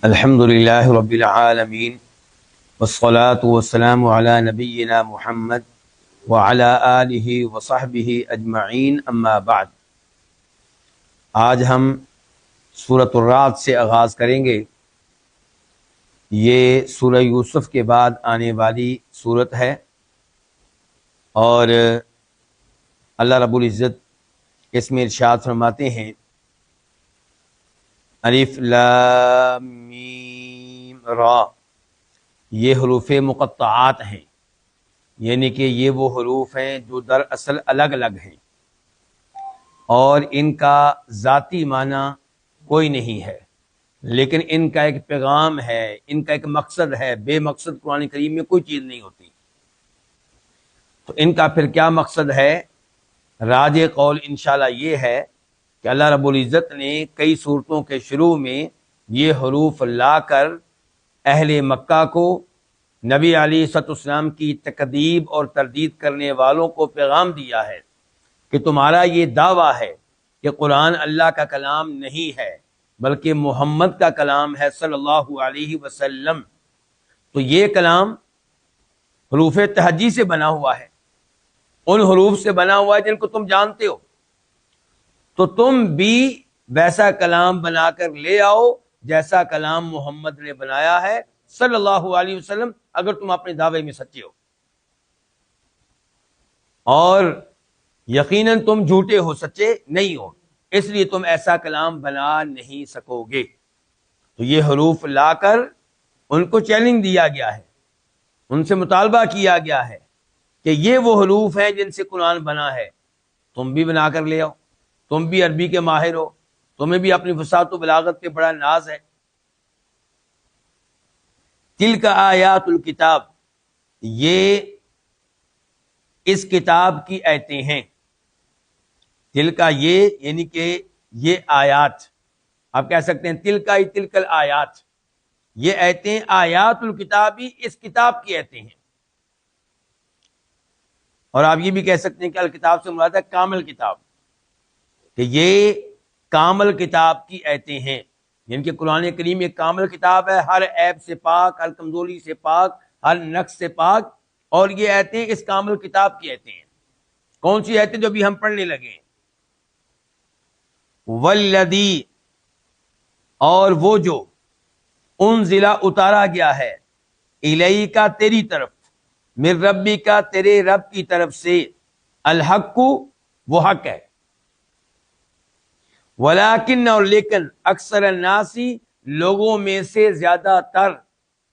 الحمد للہ رب العالمین والصلاة والسلام علی نبینا محمد وعلی آلہ وصحبہ اجمعین، اما بعد۔ آج ہم سورۃ الرعد سے آغاز کریں گے۔ یہ سورہ یوسف کے بعد آنے والی سورت ہے، اور اللہ رب العزت اس میں ارشاد فرماتے ہیں: الف لام میم را، یہ حروف مقطعات ہیں، یعنی کہ یہ وہ حروف ہیں جو دراصل الگ الگ ہیں اور ان کا ذاتی معنی کوئی نہیں ہے، لیکن ان کا ایک پیغام ہے، ان کا ایک مقصد ہے۔ بے مقصد قرآن کریم میں کوئی چیز نہیں ہوتی۔ تو ان کا پھر کیا مقصد ہے؟ راجح قول انشاءاللہ یہ ہے کہ اللہ رب العزت نے کئی صورتوں کے شروع میں یہ حروف لا کر اہل مکہ کو، نبی علیہ الصلوۃ والسلام کی تکذیب اور تردید کرنے والوں کو پیغام دیا ہے کہ تمہارا یہ دعویٰ ہے کہ قرآن اللہ کا کلام نہیں ہے بلکہ محمد کا کلام ہے صلی اللہ علیہ وسلم، تو یہ کلام حروف تہجی سے بنا ہوا ہے، ان حروف سے بنا ہوا ہے جن کو تم جانتے ہو، تو تم بھی ویسا کلام بنا کر لے آؤ جیسا کلام محمد نے بنایا ہے صلی اللہ علیہ وسلم، اگر تم اپنے دعوے میں سچے ہو، اور یقیناً تم جھوٹے ہو، سچے نہیں ہو، اس لیے تم ایسا کلام بنا نہیں سکو گے۔ تو یہ حروف لا کر ان کو چیلنج دیا گیا ہے، ان سے مطالبہ کیا گیا ہے کہ یہ وہ حروف ہیں جن سے قرآن بنا ہے، تم بھی بنا کر لے آؤ، تم بھی عربی کے ماہر ہو، تمہیں بھی اپنی فصاحت و بلاغت پہ بڑا ناز ہے۔ تلک آیات الکتاب، یہ اس کتاب کی آیتیں ہیں۔ تلک یہ یعنی کہ یہ آیات، آپ کہہ سکتے ہیں تلک الآیات، یہ آیتیں آیات الکتابی، اس کتاب کی آیتیں ہیں، اور آپ یہ بھی کہہ سکتے ہیں کہ الکتاب سے مراد ہے کامل کتاب، کہ یہ کامل کتاب کی آیتیں ہیں، یعنی کہ قرآن کریم ایک کامل کتاب ہے، ہر عیب سے پاک، ہر کمزوری سے پاک، ہر نقص سے پاک، اور یہ آیتیں اس کامل کتاب کی آیتیں ہیں۔ کون سی آیتیں؟ جو ابھی ہم پڑھنے لگے ہیں۔ والذی، اور وہ جو، انزلہ اتارا گیا ہے، الیکا تیری طرف، من ربک تیرے رب کی طرف سے، الحق وہ حق ہے، ولیکن اور لیکن، اکثر الناس لوگوں میں سے زیادہ تر،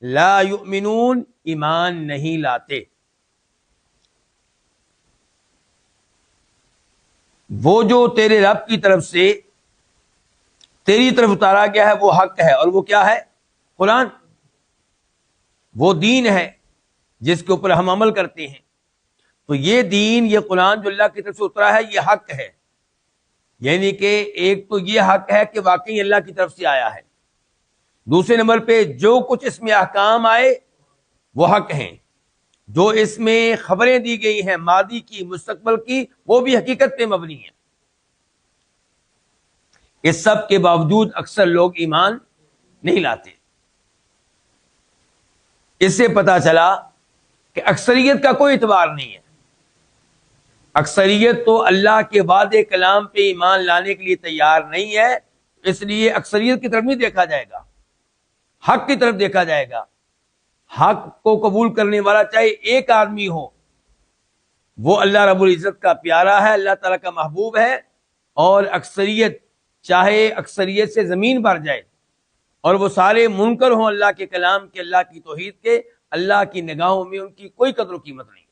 لا یؤمنون ایمان نہیں لاتے۔ وہ جو تیرے رب کی طرف سے تیری طرف اتارا گیا ہے وہ حق ہے، اور وہ کیا ہے؟ قرآن، وہ دین ہے جس کے اوپر ہم عمل کرتے ہیں۔ تو یہ دین، یہ قرآن جو اللہ کی طرف سے اترا ہے، یہ حق ہے، یعنی کہ ایک تو یہ حق ہے کہ واقعی اللہ کی طرف سے آیا ہے، دوسرے نمبر پہ جو کچھ اس میں احکام آئے وہ حق ہیں، جو اس میں خبریں دی گئی ہیں ماضی کی، مستقبل کی، وہ بھی حقیقت پہ مبنی ہیں۔ اس سب کے باوجود اکثر لوگ ایمان نہیں لاتے۔ اس سے پتہ چلا کہ اکثریت کا کوئی اعتبار نہیں ہے، اکثریت تو اللہ کے وعدے کلام پہ ایمان لانے کے لیے تیار نہیں ہے، اس لیے اکثریت کی طرف نہیں دیکھا جائے گا، حق کی طرف دیکھا جائے گا۔ حق کو قبول کرنے والا چاہے ایک آدمی ہو، وہ اللہ رب العزت کا پیارا ہے، اللہ تعالیٰ کا محبوب ہے، اور اکثریت چاہے اکثریت سے زمین بھر جائے اور وہ سارے منکر ہوں اللہ کے کلام کے، اللہ کی توحید کے، اللہ کی نگاہوں میں ان کی کوئی قدر و قیمت نہیں ہے۔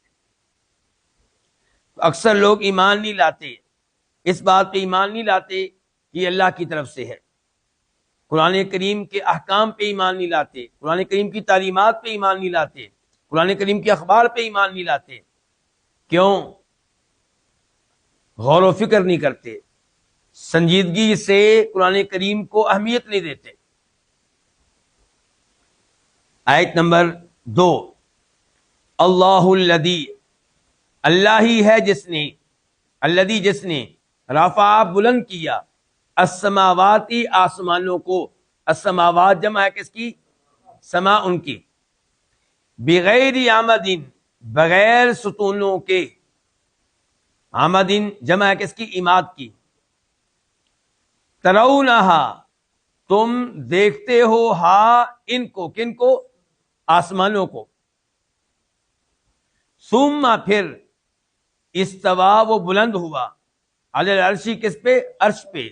اکثر لوگ ایمان نہیں لاتے، اس بات پہ ایمان نہیں لاتے کہ یہ اللہ کی طرف سے ہے، قرآن کریم کے احکام پہ ایمان نہیں لاتے، قرآن کریم کی تعلیمات پہ ایمان نہیں لاتے، قرآن کریم کے اخبار پہ ایمان نہیں لاتے۔ کیوں؟ غور و فکر نہیں کرتے، سنجیدگی سے قرآن کریم کو اہمیت نہیں دیتے۔ آیت نمبر 2، اللہ الذی، اللہ ہی ہے جس نے، الذی جس نے، رفع بلند کیا، السماواتی آسمانوں کو، السماوات جمع ہے کس کی؟ سما ان کی. بغیر عمدن بغیر ستونوں کے. عمدن جمع ہے کس کی؟ عماد کی. ترونہا تم دیکھتے ہو ہا ان کو. کن کو؟ آسمانوں کو. ثم پھر استوا وہ بلند ہوا. علی العرشی کس پہ؟ عرش پہ.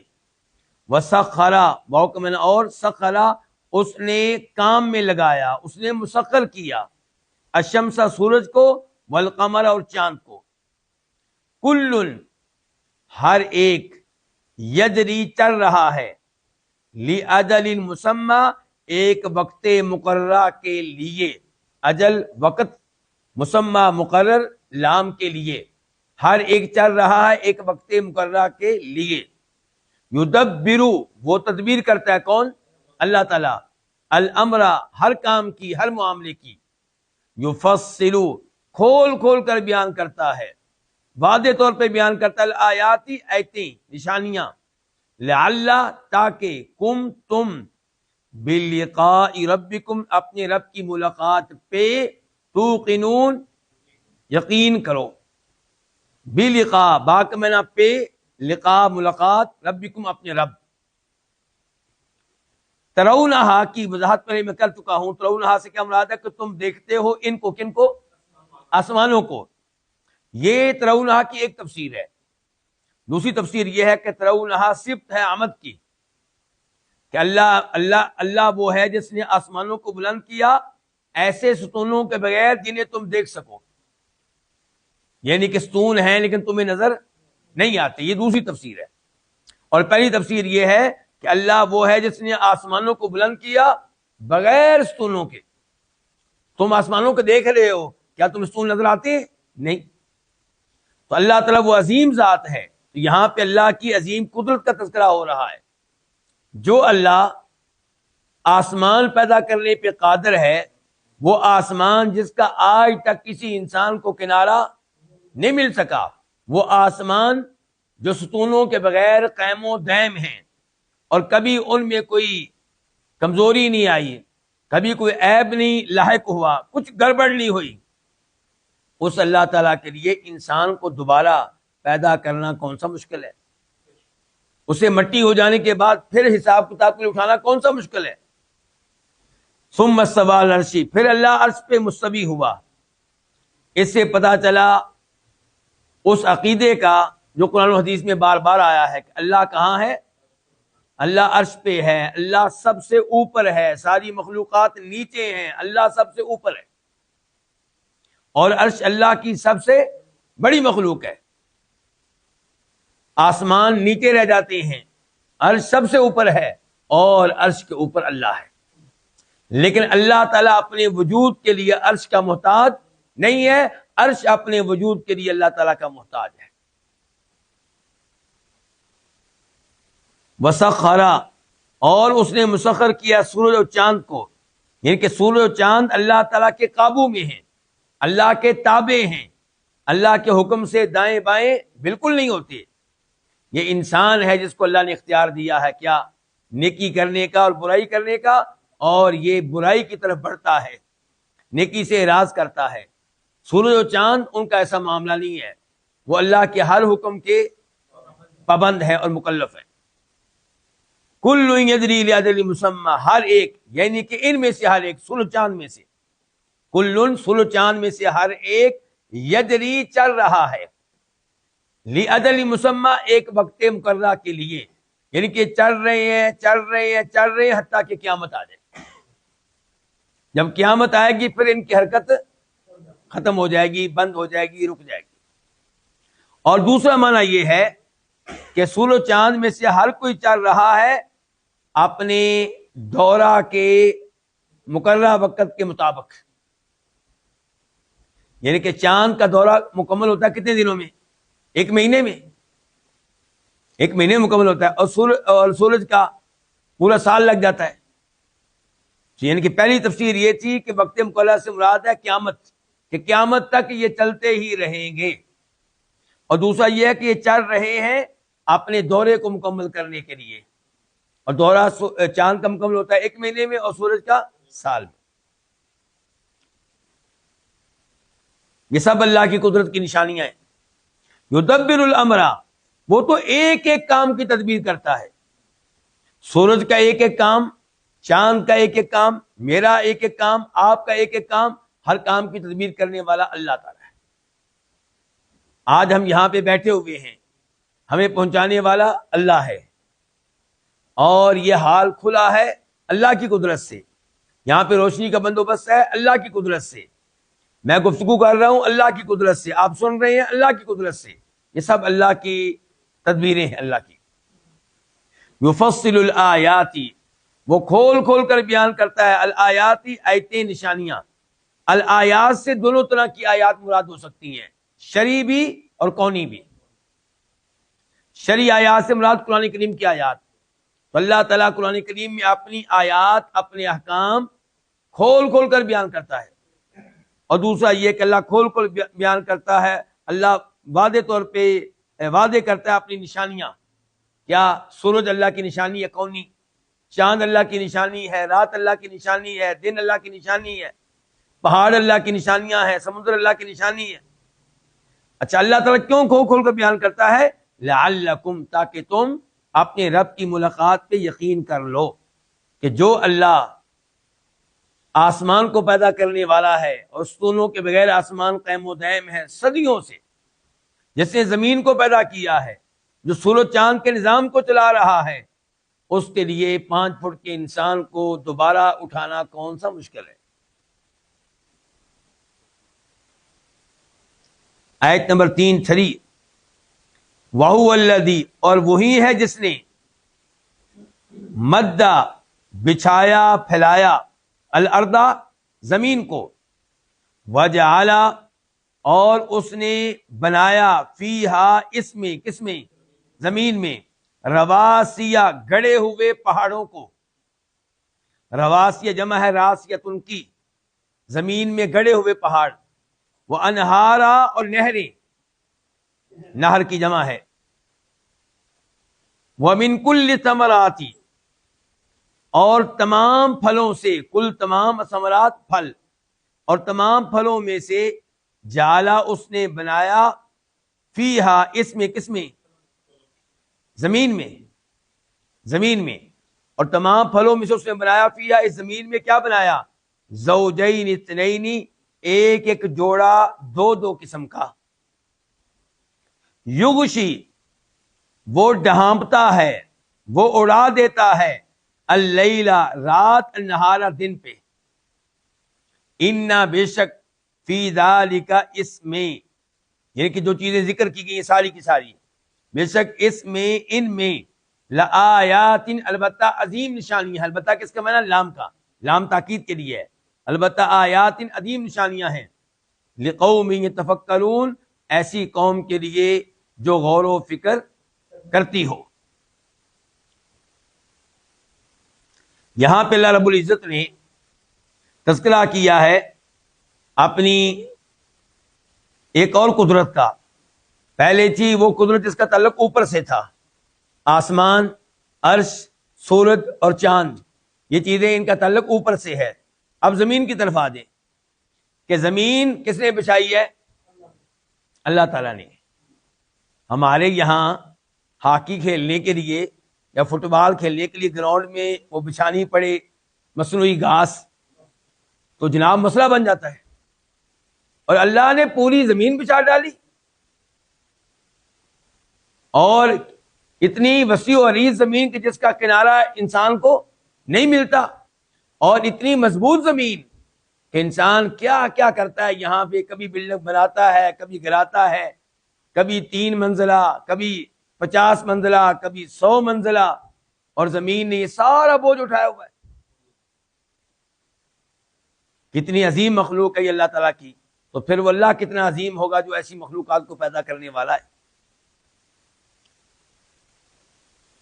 وسخرا موقمن اور سخرا اس نے کام میں لگایا، اس نے مسخر کیا. الشمس سورج کو، والقمر اور چاند کو. کل ہر ایک، یجری چل رہا ہے، لأجل مسمی ایک وقت مقررہ کے لیے. اجل وقت، مسمى مقرر، لام کے لیے. ہر ایک چل رہا ہے ایک وقت مقررہ کے لیے. یدبرو وہ تدبیر کرتا ہے کون؟ اللہ تعالیٰ. الامر ہر کام کی، ہر معاملے کی. یفصلو کھول کھول کر بیان کرتا ہے، واضح طور پہ بیان کرتا ہے. الآیاتی ایتیں، نشانیاں. لعل تاکہ، کم تم، بلقاء ربکم اپنے رب کی ملاقات پہ، توقنون یقین کرو. بلقاء با کا معنی پہ، لقاء ملاقات، ربکم اپنے رب. ترونہا کی وضاحت پہلے میں کر چکا ہوں. ترونہا سے کیا مراد ہے؟ کہ تم دیکھتے ہو ان کو. کن کو؟ آسمانوں کو. یہ ترونہا کی ایک تفسیر ہے. دوسری تفسیر یہ ہے کہ ترونہا صفت ہے عمد کی، کہ اللہ وہ ہے جس نے آسمانوں کو بلند کیا ایسے ستونوں کے بغیر جنہیں تم دیکھ سکو. یعنی کہ ستون ہیں لیکن تمہیں نظر نہیں آتے. یہ دوسری تفسیر ہے. اور پہلی تفسیر یہ ہے کہ اللہ وہ ہے جس نے آسمانوں کو بلند کیا بغیر ستونوں کے. تم آسمانوں کو دیکھ رہے ہو، کیا تم ستون نظر آتے؟ نہیں. تو اللہ تعالیٰ وہ عظیم ذات ہے. تو یہاں پہ اللہ کی عظیم قدرت کا تذکرہ ہو رہا ہے. جو اللہ آسمان پیدا کرنے پہ قادر ہے، وہ آسمان جس کا آج تک کسی انسان کو کنارہ نہیں مل سکا، وہ آسمان جو ستونوں کے بغیر قائم و دائم ہیں، اور کبھی ان میں کوئی کمزوری نہیں آئی، کبھی کوئی عیب نہیں لاحق ہوا، کچھ گڑبڑ نہیں ہوئی، اس اللہ تعالیٰ کے لیے انسان کو دوبارہ پیدا کرنا کون سا مشکل ہے؟ اسے مٹی ہو جانے کے بعد پھر حساب کتاب کے لیے اٹھانا کون سا مشکل ہے؟ ثم استوى على العرش، پھر اللہ عرش پہ مستوی ہوا. اس سے پتا چلا اس عقیدے کا جو قرآن و حدیث میں بار بار آیا ہے کہ اللہ کہاں ہے؟ اللہ عرش پہ ہے، اللہ سب سے اوپر ہے، ساری مخلوقات نیچے ہیں، اللہ سب سے اوپر ہے. اور عرش اللہ کی سب سے بڑی مخلوق ہے. آسمان نیچے رہ جاتے ہیں، عرش سب سے اوپر ہے، اور عرش کے اوپر اللہ ہے. لیکن اللہ تعالیٰ اپنے وجود کے لیے عرش کا محتاج نہیں ہے، عرش اپنے وجود کے لیے اللہ تعالیٰ کا محتاج ہے. وسخرا اور اس نے مسخر کیا سورج اور چاند کو. یعنی کہ سورج اور چاند اللہ تعالیٰ کے قابو میں ہیں، اللہ کے تابع ہیں، اللہ کے حکم سے دائیں بائیں بالکل نہیں ہوتے. یہ انسان ہے جس کو اللہ نے اختیار دیا ہے کیا؟ نیکی کرنے کا اور برائی کرنے کا، اور یہ برائی کی طرف بڑھتا ہے، نیکی سے اعراض کرتا ہے. سورج و چاند ان کا ایسا معاملہ نہیں ہے، وہ اللہ کے ہر حکم کے پابند ہے اور مکلف ہے. کل یجری لاجل مسمی، ہر ایک، یعنی کہ ان میں سے ہر ایک، سورج چاند میں سے، کل سورج چاند میں سے ہر ایک، یجری چل رہا ہے، لاجل مسمی ایک وقت مقررہ کے لیے. یعنی کہ چل رہے ہیں حتیٰ کہ قیامت آ جائے. جب قیامت آئے گی پھر ان کی حرکت ختم ہو جائے گی، بند ہو جائے گی، رک جائے گی. اور دوسرا معنی یہ ہے کہ سورج چاند میں سے ہر کوئی چل رہا ہے اپنے دورہ کے مقررہ وقت کے مطابق. یعنی کہ چاند کا دورہ مکمل ہوتا ہے کتنے دنوں میں؟ ایک مہینے میں. ایک مہینے میں مکمل ہوتا ہے. اور سورج کا پورا سال لگ جاتا ہے. یعنی کہ پہلی تفسیر یہ تھی کہ وقت مقررہ سے مراد ہے قیامت، کہ قیامت تک یہ چلتے ہی رہیں گے. اور دوسرا یہ ہے کہ یہ چل رہے ہیں اپنے دورے کو مکمل کرنے کے لیے. اور دورہ چاند کا مکمل ہوتا ہے 1 مہینے میں اور سورج کا سال میں. یہ سب اللہ کی قدرت کی نشانیاں ہیں. یدبر الامر، وہ تو ایک ایک کام کی تدبیر کرتا ہے. سورج کا ایک ایک کام، چاند کا ایک ایک کام، میرا ایک ایک کام، آپ کا ایک ایک کام، ہر کام کی تدبیر کرنے والا اللہ تعالیٰ ہے. آج ہم یہاں پہ بیٹھے ہوئے ہیں، ہمیں پہنچانے والا اللہ ہے، اور یہ حال کھلا ہے اللہ کی قدرت سے. یہاں پہ روشنی کا بندوبست ہے اللہ کی قدرت سے. میں گفتگو کر رہا ہوں اللہ کی قدرت سے، آپ سن رہے ہیں اللہ کی قدرت سے. یہ سب اللہ کی تدبیریں ہیں اللہ کی. یفصل الآیات، وہ کھول کھول کر بیان کرتا ہے. الآیاتی، آیتیں، نشانیاں. الآیات سے دونوں طرح کی آیات مراد ہو سکتی ہیں، شرعی بھی اور کونی بھی. شرعی آیات سے مراد قرآن کریم کی آیات. تو اللہ تعالیٰ قرآن کریم میں اپنی آیات، اپنے احکام کھول کھول کر بیان کرتا ہے. اور دوسرا یہ کہ اللہ کھول کھول بیان کرتا ہے، اللہ واضح طور پہ واضح کرتا ہے اپنی نشانیاں. کیا سورج اللہ کی نشانی ہے کونی، چاند اللہ کی نشانی ہے، رات اللہ کی نشانی ہے، دن اللہ کی نشانی ہے، پہاڑ اللہ کی نشانیاں ہیں، سمندر اللہ کی نشانی ہے. اچھا، اللہ تعالیٰ کیوں کھول کھول کر بیان کرتا ہے؟ لعلکم، تاکہ تم اپنے رب کی ملاقات پہ یقین کر لو کہ جو اللہ آسمان کو پیدا کرنے والا ہے اور ستونوں کے بغیر آسمان قائم و دائم ہے صدیوں سے، جس نے زمین کو پیدا کیا ہے، جو سورج چاند کے نظام کو چلا رہا ہے، اس کے لیے 5 فٹ کے انسان کو دوبارہ اٹھانا کون سا مشکل ہے. آیت نمبر 3 وَهُوَ الَّذِي، اور وہی ہے جس نے مدّا، بچھایا، پھیلایا، الارض، زمین کو، وجعل، اور اس نے بنایا، فیہا، اس میں، کس میں، زمین میں، رواسیہ، گڑے ہوئے پہاڑوں کو. رواسیہ جمع ہے راسیۃ کی، زمین میں گڑے ہوئے پہاڑ. وہ انہارا، اور نہریں، نہر کی جمع ہے. وَمِن كُلِّ ثَمَرَاتِ، اور تمام پھلوں سے، کل تمام ثمرات پھل، اور تمام پھلوں میں سے، جعلا، اس نے بنایا، فیہا، اس میں، کس میں، زمین میں، زمین میں، اور تمام پھلوں میں سے اس نے بنایا، فیہا، اس زمین میں کیا بنایا، زوجین اثنین، ایک ایک جوڑا، 2 قسم کا. یغشی، وہ ڈھانپتا ہے، وہ اڑا دیتا ہے، اللیلہ، رات، النہارا، دن پہ. انا، بے شک، فی ذالک، اس میں، یعنی کہ جو چیزیں ذکر کی گئی ہیں ساری کی ساری، بے شک اس میں، ان میں، لآیات، البتہ عظیم نشانی ہے. البتہ کس کا معنی؟ لام کا، لام تاکید کے لیے ہے. البتہ آیات، عظیم نشانیاں ہیں. لقوم یتفکرون، ایسی قوم کے لیے جو غور و فکر کرتی ہو. یہاں پہ اللہ رب العزت نے تذکرہ کیا ہے اپنی ایک اور قدرت کا. پہلے تھی وہ قدرت جس کا تعلق اوپر سے تھا، آسمان، عرش، سورج اور چاند، یہ چیزیں ان کا تعلق اوپر سے ہے. اب زمین کی طرف آ دیں کہ زمین کس نے بچھائی ہے؟ اللہ تعالیٰ نے. ہمارے یہاں ہاکی کھیلنے کے لیے یا فٹ بال کھیلنے کے لیے گراؤنڈ میں وہ بچھانی پڑے مصنوعی گھاس، تو جناب مسئلہ بن جاتا ہے. اور اللہ نے پوری زمین بچھا ڈالی، اور اتنی وسیع و عریض زمین کہ جس کا کنارہ انسان کو نہیں ملتا، اور اتنی مضبوط زمین کہ انسان کیا کیا کرتا ہے یہاں پہ. کبھی بلڈنگ بناتا ہے، کبھی گراتا ہے، کبھی 3 منزلہ، کبھی 50 منزلہ، کبھی 100 منزلہ، اور زمین نے یہ سارا بوجھ اٹھایا ہوا ہے. کتنی عظیم مخلوق ہے یہ اللہ تعالیٰ کی. تو پھر وہ اللہ کتنا عظیم ہوگا جو ایسی مخلوقات کو پیدا کرنے والا ہے.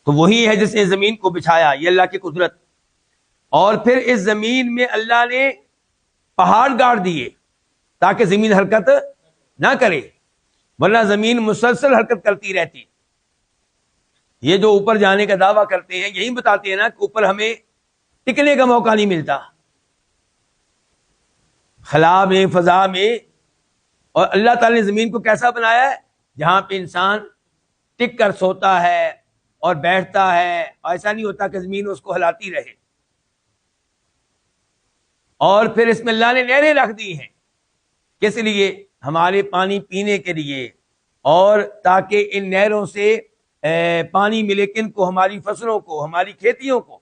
تو وہی ہے جس نے زمین کو بچھایا، یہ اللہ کی قدرت. اور پھر اس زمین میں اللہ نے پہاڑ گاڑ دیے تاکہ زمین حرکت نہ کرے، ورنہ زمین مسلسل حرکت کرتی رہتی. یہ جو اوپر جانے کا دعویٰ کرتے ہیں یہی بتاتے ہیں نا کہ اوپر ہمیں ٹکنے کا موقع نہیں ملتا، خلا میں، فضا میں. اور اللہ تعالی نے زمین کو کیسا بنایا ہے؟ جہاں پہ انسان ٹک کر سوتا ہے اور بیٹھتا ہے، ایسا نہیں ہوتا کہ زمین اس کو ہلاتی رہے. اور پھر اس میں اللہ نے نہریں رکھ دی ہیں، کس لیے؟ ہمارے پانی پینے کے لیے، اور تاکہ ان نہروں سے پانی ملے کن کو؟ ہماری فصلوں کو، ہماری کھیتیوں کو.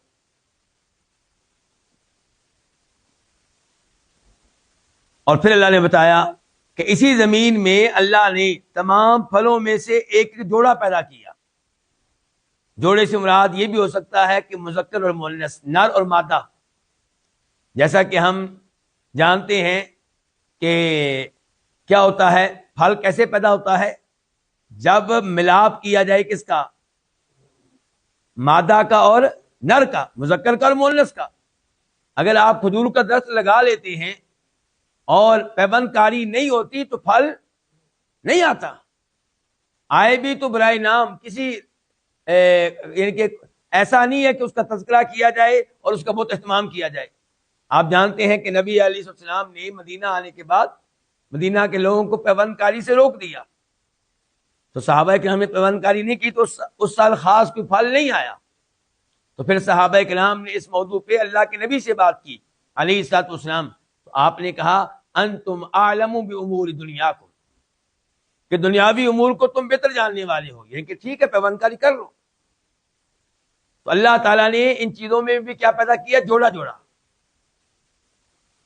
اور پھر اللہ نے بتایا کہ اسی زمین میں اللہ نے تمام پھلوں میں سے ایک جوڑا پیدا کیا. جوڑے سے مراد یہ بھی ہو سکتا ہے کہ مذکر اور مؤنث، نر اور مادہ. جیسا کہ ہم جانتے ہیں کہ کیا ہوتا ہے، پھل کیسے پیدا ہوتا ہے؟ جب ملاپ کیا جائے کس کا؟ مادہ کا اور نر کا، مذکر کا اور مؤنث کا. اگر آپ کھجور کا درخت لگا لیتے ہیں اور پیوند کاری نہیں ہوتی تو پھل نہیں آتا. آئے بھی تو برائے نام، کسی یعنی کہ ایسا نہیں ہے کہ اس کا تذکرہ کیا جائے اور اس کا بہت اہتمام کیا جائے. آپ جانتے ہیں کہ نبی علیہ السلام نے مدینہ آنے کے بعد مدینہ کے لوگوں کو پیوند کاری سے روک دیا، تو صحابہ کرام نے پیوند کاری نہیں کی تو اس سال خاص کوئی پھل نہیں آیا. تو پھر صحابہ کرام نے اس موضوع پہ اللہ کے نبی سے بات کی علیہ الصلوۃ والسلام. تو آپ نے کہا انتم اعلم بامور دنیاکم، کہ دنیاوی امور کو تم بہتر جاننے والے ہو، یعنی کہ ٹھیک ہے پیوند کاری کر لو. تو اللہ تعالیٰ نے ان چیزوں میں بھی کیا پیدا کیا؟ جوڑا جوڑا.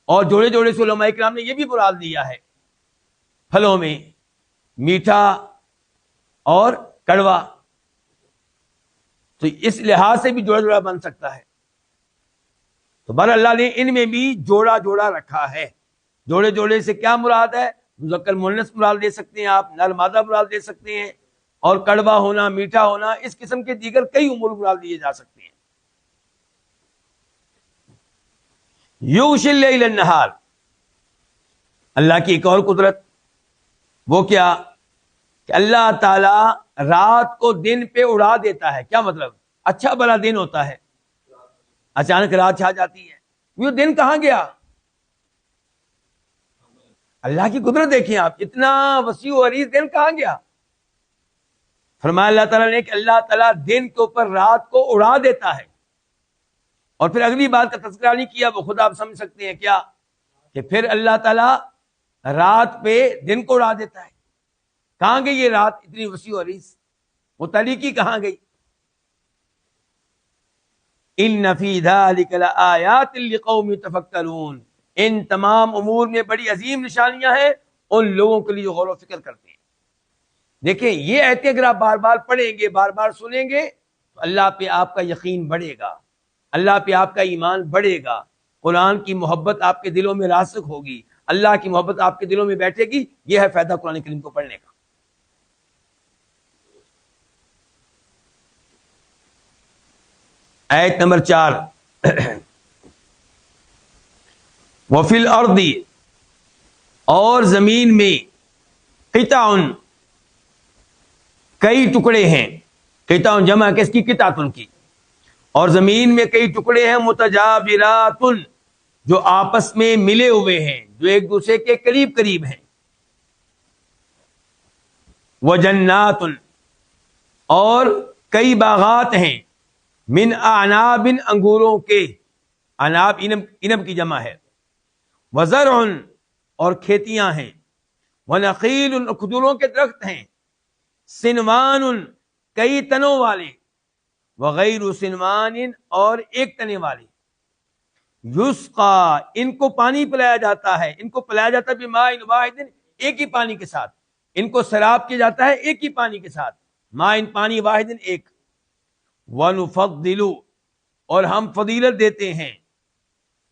اور جوڑے جوڑے سے علماء کرام نے یہ بھی مراد لیا ہے پھلوں میں میٹھا اور کڑوا، تو اس لحاظ سے بھی جوڑا جوڑا بن سکتا ہے. تو بہر اللہ نے ان میں بھی جوڑا جوڑا رکھا ہے. جوڑے جوڑے سے کیا مراد ہے؟ مذکر مؤنث مراد دے سکتے ہیں آپ، نر مادہ مراد دے سکتے ہیں، اور کڑوا ہونا، میٹھا ہونا، اس قسم کے دیگر کئی امور مراد دیے جا سکتے ہیں. یغشی اللیل النہار، اللہ کی ایک اور قدرت، وہ کیا کہ اللہ تعالی رات کو دن پہ اڑا دیتا ہے. کیا مطلب؟ اچھا بھلا دن ہوتا ہے، اچانک رات چھا جاتی ہے. یہ دن کہاں گیا؟ اللہ کی قدرت دیکھیں آپ، اتنا وسیع و عریض دن کہاں گیا؟ فرمایا اللہ تعالیٰ نے کہ اللہ تعالیٰ دن کے اوپر رات کو اڑا دیتا ہے. اور پھر اگلی بات کا تذکرہ نہیں کیا، وہ خود آپ سمجھ سکتے ہیں کیا، کہ پھر اللہ تعالیٰ رات پہ دن کو اڑا دیتا ہے. کہاں گئی یہ رات اتنی وسیع و عریض؟ وہ تاریکی کہاں گئی؟ ان فی ذلک لآیات لقوم یتفکرون، ان تمام امور میں بڑی عظیم نشانیاں ہیں ان لوگوں کے لیے جو غور و فکر کرتے ہیں. دیکھیں یہ آیتیں اگر آپ بار بار پڑھیں گے، بار بار سنیں گے تو اللہ پہ آپ کا یقین بڑھے گا، اللہ پہ آپ کا ایمان بڑھے گا، قرآن کی محبت آپ کے دلوں میں راسخ ہوگی، اللہ کی محبت آپ کے دلوں میں بیٹھے گی. یہ ہے فائدہ قرآن کریم کو پڑھنے کا. آیت نمبر 4 وفی الارض، اور زمین میں قطع، کئی ٹکڑے ہیں. قطع جمع کس کی؟ قطعۃ کی. اور زمین میں کئی ٹکڑے ہیں متجاورات، جو آپس میں ملے ہوئے ہیں، جو ایک دوسرے کے قریب قریب ہیں. وجنات، اور کئی باغات ہیں، من اعناب، انگوروں کے، عناب انب کی جمع ہے. وزرع، اور کھیتیاں ہیں. ونخیل، کھجوروں کے درخت ہیں. سنوان، کئی تنوں والے. وغیر سنوان، اور ایک تنے والے. یسقا، ان کو پانی پلایا جاتا ہے، ان کو پلایا جاتا ہے بماء واحد، ایک ہی پانی کے ساتھ. ان کو سیراب کیا جاتا ہے ایک ہی پانی کے ساتھ، ماء پانی، واحد ایک. وَنُفَضِّلُ، اور ہم فضیلت دیتے ہیں،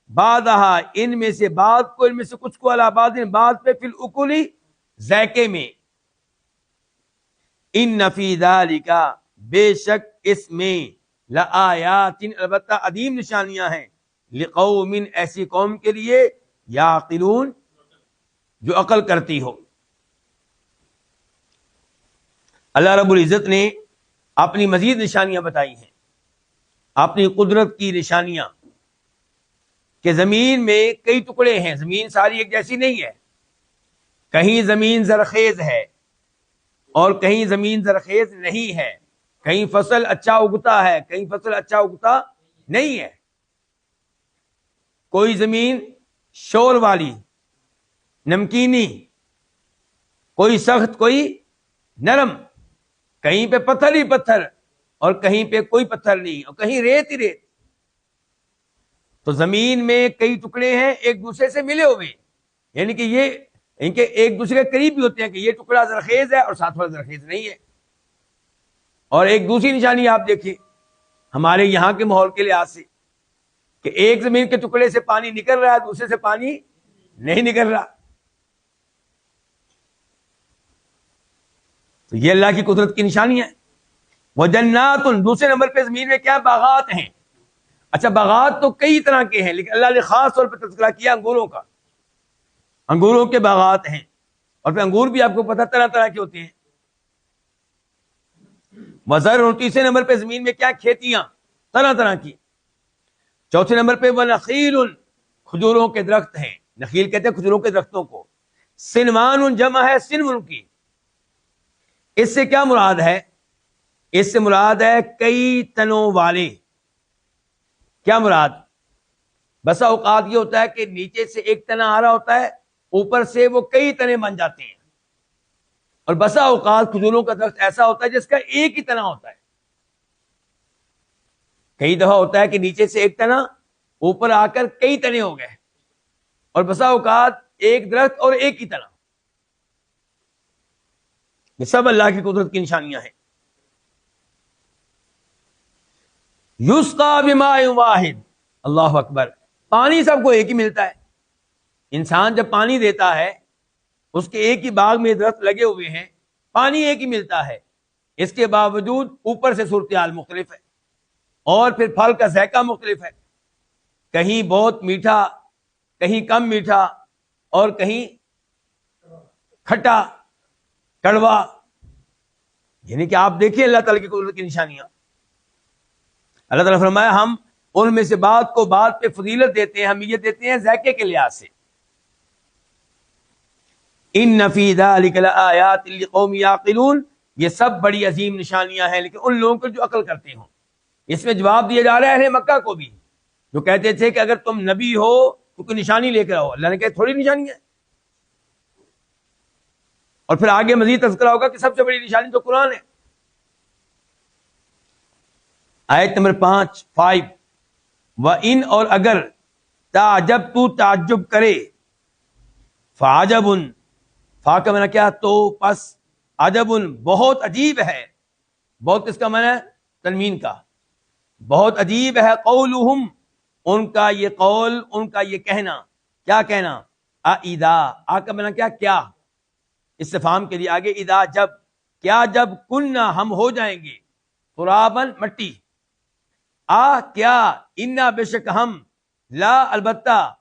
بعضہا، ان میں سے بعض کو، ان میں سے کچھ کو، علی بعض، بعض پہ، فی الاکل، ذائقے میں. ان فی ذالک، بے شک اس میں، لآیات، البتہ عظیم نشانیاں ہیں، لقوم، ایسی قوم کے لیے، یعقلون، جو عقل کرتی ہو. اللہ رب العزت نے اپنی مزید نشانیاں بتائی ہیں، اپنی قدرت کی نشانیاں، کہ زمین میں کئی ٹکڑے ہیں، زمین ساری ایک جیسی نہیں ہے، کہیں زمین زرخیز ہے اور کہیں زمین زرخیز نہیں ہے، کہیں فصل اچھا اگتا ہے کہیں فصل اچھا اگتا نہیں ہے، کوئی زمین شور والی نمکینی، کوئی سخت کوئی نرم، کہیں پہ پتھر ہی پتھر اور کہیں پہ کوئی پتھر نہیں اور کہیں ریت ہی ریت. تو زمین میں کئی ٹکڑے ہیں ایک دوسرے سے ملے ہوئے، یعنی کہ یہ ان کے ایک دوسرے کے قریب بھی ہوتے ہیں کہ یہ ٹکڑا زرخیز ہے اور ساتھ والا زرخیز نہیں ہے. اور ایک دوسری نشانی آپ دیکھیں ہمارے یہاں کے ماحول کے لحاظ سے کہ ایک زمین کے ٹکڑے سے پانی نکل رہا ہے دوسرے سے پانی نہیں نکل رہا. تو یہ اللہ کی قدرت کی نشانی ہے. وجنات، دوسرے نمبر پہ زمین میں کیا باغات ہیں. اچھا باغات تو کئی طرح کے ہیں لیکن اللہ نے خاص طور پہ تذکرہ کیا انگوروں کا، انگوروں کے باغات ہیں. اور پھر انگور بھی آپ کو پتہ طرح طرح کے ہوتے ہیں. وزر، اور تیسرے نمبر پہ زمین میں کیا کھیتیاں طرح طرح کی. چوتھے نمبر پہ ونخیل، کھجوروں کے درخت ہیں. نخیل کہتے ہیں کھجوروں کے درختوں کو. سنوان، جمع ہے سنون کی. اس سے کیا مراد ہے؟ اس سے مراد ہے کئی تنوں والے. کیا مراد؟ بسا اوقات یہ ہوتا ہے کہ نیچے سے ایک تنا آ رہا ہوتا ہے، اوپر سے وہ کئی تنے بن جاتے ہیں. اور بسا اوقات کھجوروں کا درخت ایسا ہوتا ہے جس کا ایک ہی تنا ہوتا ہے. کئی دفعہ ہوتا ہے کہ نیچے سے ایک تنا اوپر آ کر کئی تنے ہو گئے، اور بسا اوقات ایک درخت اور ایک ہی تنا. یہ سب اللہ کی قدرت کی نشانیاں ہیں. یسقا بماء واحد، اللہ اکبر. پانی سب کو ایک ہی ملتا ہے. انسان جب پانی دیتا ہے، اس کے ایک ہی باغ میں درخت لگے ہوئے ہیں، پانی ایک ہی ملتا ہے، اس کے باوجود اوپر سے صورتحال مختلف ہے اور پھر پھل کا ذائقہ مختلف ہے. کہیں بہت میٹھا، کہیں کم میٹھا، اور کہیں کھٹا کڑوا. یعنی کہ آپ دیکھیے اللہ تعالیٰ کی قدرت کی نشانیاں. اللہ تعالیٰ فرمایا ہم ان میں سے بات کو بات پہ فضیلت دیتے ہیں، اہمیت دیتے ہیں ذائقے کے لحاظ سے. ان فی ذلک لآیات لقوم یعقلون، یہ سب بڑی عظیم نشانیاں ہیں لیکن ان لوگوں کو جو عقل کرتے ہوں. اس میں جواب دیا جا رہا ہے اہل مکہ کو بھی، جو کہتے تھے کہ اگر تم نبی ہو تو کوئی نشانی لے کر آؤ. اللہ نے کہا تھوڑی نشانی ہے. اور پھر آگے مزید تذکرہ ہوگا کہ سب سے بڑی نشانی تو قرآن ہے. آیت نمبر 5 وَإِنْ، اور اگر تعجب، تو تعجب کرے، فعجب، فا کا معنی کیا؟ تو، پس، عجب، بہت عجیب ہے. بہت کس کا معنی ہے؟ تنوین کا. بہت عجیب ہے قولہم، ان کا یہ قول، ان کا یہ کہنا. کیا کہنا؟ اذا، آ کا معنی کیا؟ استفہام کے لیے آگے اذا، جب. کیا جب کننا، ہم ہو جائیں گے، ترابن، مٹی. کیا، انا، بے شک ہم، لا، البتہ،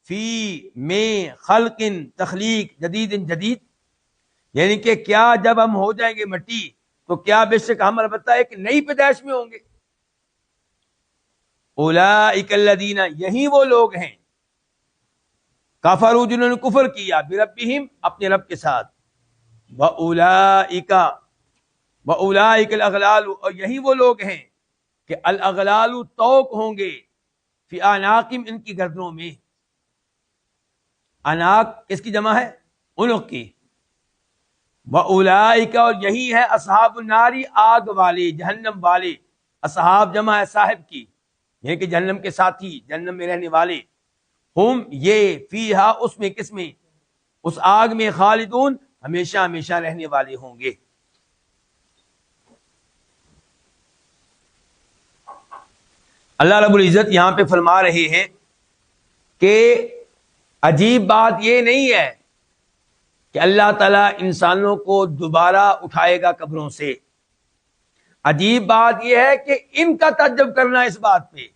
فی، میں، خلق، تخلیق، جدید، جدید. یعنی کہ کیا جب ہم ہو جائیں گے مٹی تو کیا بے شک ہم البتہ ایک نئی پیدائش میں ہوں گے. اولئک الذین، یہی وہ لوگ ہیں، کفروا، جنہوں نے کفر کیا، بربہم، اپنے رب کے ساتھ. واولئک الاغلال، اور یہی وہ لوگ ہیں کہ الاغلال، توق ہوں گے، فی اعناقہم، ان کی گردنوں میں. اناق کس کی جمع ہے؟ عنق کی. واولئک، اور یہی ہے اصحاب النار، آگ والے، جہنم والے. اصحاب جمع ہے صاحب کی، یہ کہ جہنم کے ساتھی، جہنم میں رہنے والے. ہم، یہ، فیہا، اس میں، کس میں؟ اس آگ میں، خالدون، ہمیشہ ہمیشہ رہنے والے ہوں گے. اللہ رب العزت یہاں پہ فرما رہے ہیں کہ عجیب بات یہ نہیں ہے کہ اللہ تعالیٰ انسانوں کو دوبارہ اٹھائے گا قبروں سے. عجیب بات یہ ہے کہ ان کا تعجب کرنا اس بات پہ،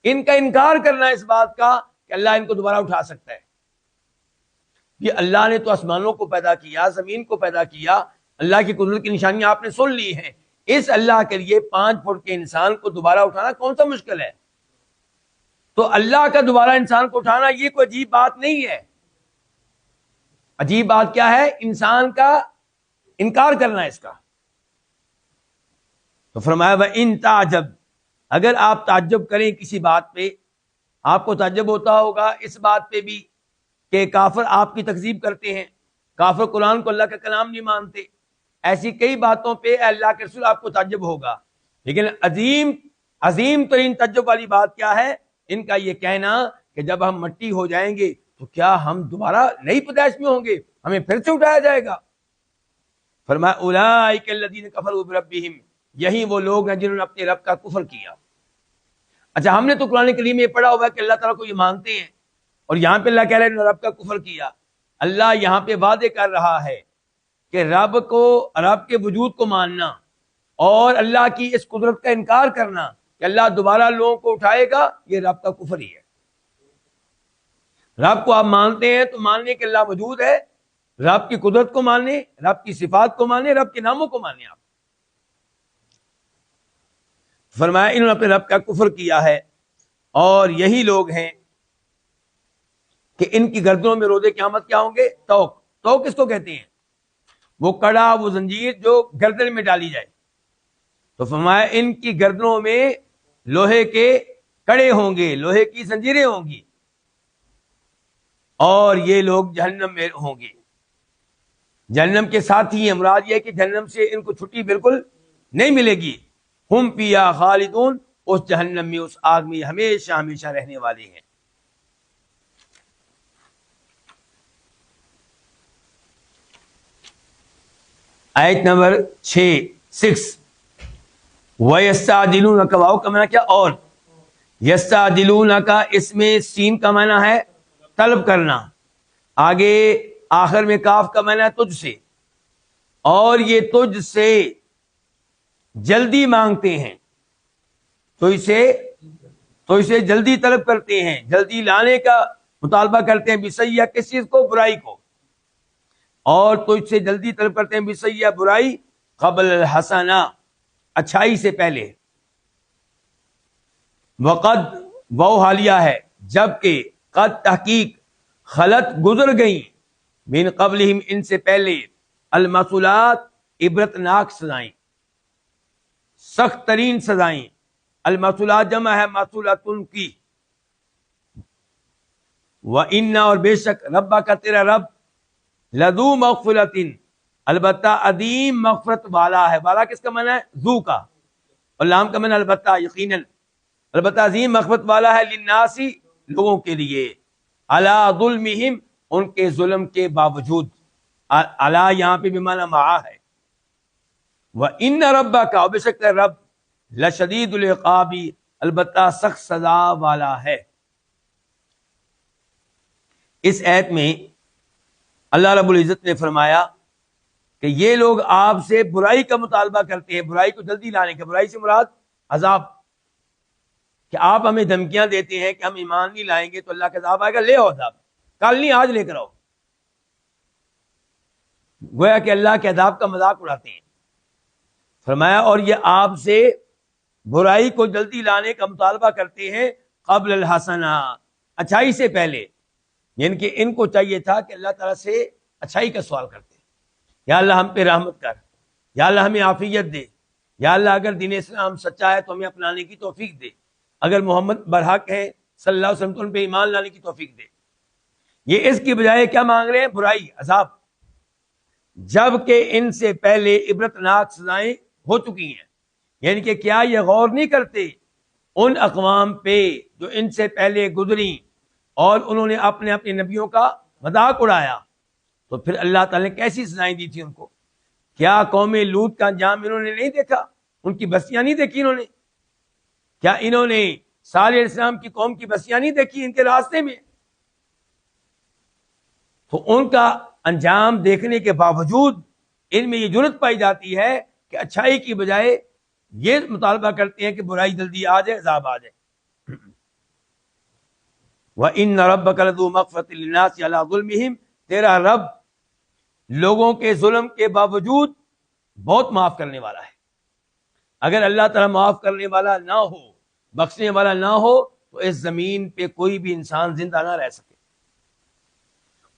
ان کا انکار کرنا اس بات کا کہ اللہ ان کو دوبارہ اٹھا سکتا ہے. یہ اللہ نے تو آسمانوں کو پیدا کیا، زمین کو پیدا کیا، اللہ کی قدرت کی نشانیاں آپ نے سن لی ہیں. اس اللہ کے لیے 5 فٹ کے انسان کو دوبارہ اٹھانا کون سا مشکل ہے؟ تو اللہ کا دوبارہ انسان کو اٹھانا یہ کوئی عجیب بات نہیں ہے. عجیب بات کیا ہے؟ انسان کا انکار کرنا اس کا. تو فرمایا وَإِن تَعْجَبْ، اگر آپ تعجب کریں کسی بات پہ، آپ کو تعجب ہوتا ہوگا اس بات پہ بھی کہ کافر آپ کی تکذیب کرتے ہیں، کافر قرآن کو اللہ کا کلام نہیں مانتے، ایسی کئی باتوں پہ اے اللہ کے رسول آپ کو تعجب ہوگا. لیکن عظیم ترین تعجب والی بات کیا ہے؟ ان کا یہ کہنا کہ جب ہم مٹی ہو جائیں گے تو کیا ہم دوبارہ نئی پیدائش میں ہوں گے، ہمیں پھر سے اٹھایا جائے گا. فرمایا اولئک الذین کفروا بربہم، یہی وہ لوگ ہیں جنہوں نے اپنے رب کا کفر کیا. اچھا، ہم نے تو قرآن کریم میں پڑھا ہوا ہے کہ اللہ تعالیٰ کو یہ مانتے ہیں، اور یہاں پہ اللہ کہہ رہے ہیں رب کا کفر کیا. اللہ یہاں پہ وعدے کر رہا ہے کہ رب کے وجود کو ماننا اور اللہ کی اس قدرت کا انکار کرنا کہ اللہ دوبارہ لوگوں کو اٹھائے گا، یہ رب کا کفر ہی ہے. رب کو آپ مانتے ہیں تو ماننے کہ اللہ موجود ہے، رب کی قدرت کو ماننے، رب کی صفات کو ماننے، رب کے ناموں کو ماننے. آپ فرمایا انہوں نے اپنے رب کا کفر کیا ہے، اور یہی لوگ ہیں کہ ان کی گردنوں میں روز قیامت کیا ہوں گے؟ توق. توق کس کو کہتے ہیں؟ وہ کڑا، وہ زنجیر جو گردن میں ڈالی جائے. تو فرمایا ان کی گردنوں میں لوہے کے کڑے ہوں گے، لوہے کی زنجیریں ہوں گی، اور یہ لوگ جہنم میں ہوں گے. جہنم کے ساتھی ہیں. مراد یہ ہے کہ جہنم سے ان کو چھٹی بالکل نہیں ملے گی. ہم فیہا خالدون، اس جہنم میں، اس آگ میں ہمیشہ ہمیشہ رہنے والے ہیں. آیت نمبر 6 وَيَسْتَعْجِلُونَكَ، واو کا معنی کیا؟ اور. یستعجلونک، اس میں سین کا معنی ہے طلب کرنا، آگے آخر میں کاف کا معنی ہے تجھ سے، اور یہ تجھ سے جلدی مانگتے ہیں، تو اسے جلدی طلب کرتے ہیں، جلدی لانے کا مطالبہ کرتے ہیں. بسیئہ، کس چیز کو؟ برائی کو. اور تجھ سے جلدی طلب کرتے ہیں بسیئہ، برائی، قبل الحسنہ، اچھائی سے پہلے. وقد، وہ حالیہ ہے، جبکہ قد تحقیق، خلط گزر گئیں، من قبلہم ان سے پہلے، المثلات عبرتناک سزائیں، سخت ترین سزائیں. المثلات جمع ہے مثلۃن کی. وَإِنَّ، اور بے شک، ربک کا تیرا رب، لذو مغفرۃ، البتہ عظیم مغفرت والا ہے. والا کس کا معنی ہے؟ ذو کا، اور لام کا معنی البتہ، یقیناً، البتہ عظیم مغفرت والا ہے. للناس، لوگوں کے لیے، علی ظلمہم، ان کے ظلم کے باوجود. علی یہاں پہ بھی معنی مع ہے. وَإِنَّ رَبَّكَ، اور بے شک رب، لشدید العقاب، البتہ سخت سزا والا ہے. اس آیت میں اللہ رب العزت نے فرمایا کہ یہ لوگ آپ سے برائی کا مطالبہ کرتے ہیں، برائی کو جلدی لانے کا. برائی سے مراد عذاب، کہ آپ ہمیں دھمکیاں دیتے ہیں کہ ہم ایمان نہیں لائیں گے تو اللہ کا عذاب آئے گا، لے آؤ عذاب، کل نہیں آج لے کر آؤ. گویا کہ اللہ کے عذاب کا مذاق اڑاتے ہیں. فرمایا اور یہ آپ سے برائی کو جلدی لانے کا مطالبہ کرتے ہیں قبل الحسنہ، اچھائی سے پہلے. یعنی کہ ان کو چاہیے تھا کہ اللہ تعالیٰ سے اچھائی کا سوال کرتے، یا اللہ ہم پہ رحمت کر، یا اللہ ہمیں عافیت دے، یا اللہ اگر دین اسلام سچا ہے تو ہمیں اپنانے کی توفیق دے، اگر محمد برحق ہے صلی اللہ علیہ وسلم تو ان پہ ایمان لانے کی توفیق دے. یہ اس کی بجائے کیا مانگ رہے ہیں؟ برائی، عذاب، جبکہ ان سے پہلے عبرتناک سزائیں ہو چکی ہیں. یعنی کہ کیا یہ غور نہیں کرتے ان اقوام پہ جو ان سے پہلے گزری اور انہوں نے اپنے نبیوں کا مذاق اڑایا، تو پھر اللہ تعالیٰ نے کیسی سزائیں دی تھی ان کو؟ کیا قوم لوط کا انجام انہوں نے نہیں دیکھا؟ ان کی بستیاں نہیں دیکھی انہوں نے؟ کیا انہوں نے صالح علیہ السلام کی قوم کی بستیاں نہیں دیکھی ان کے راستے میں؟ تو ان کا انجام دیکھنے کے باوجود ان میں یہ جرت پائی جاتی ہے کہ اچھائی کی بجائے یہ مطالبہ کرتے ہیں کہ برائی جلدی آ جائے، عذاب آ جائے. وَإِنَّ رَبَّكَ لَذُو مَغْفِرَةٍ لِلنَّاسِ عَلَىٰ ظُلْمِهِمْ، تیرا رب لوگوں کے ظلم کے باوجود بہت معاف کرنے والا ہے. اگر اللہ تعالیٰ معاف کرنے والا نہ ہو، بخشنے والا نہ ہو، تو اس زمین پہ کوئی بھی انسان زندہ نہ رہ سکے۔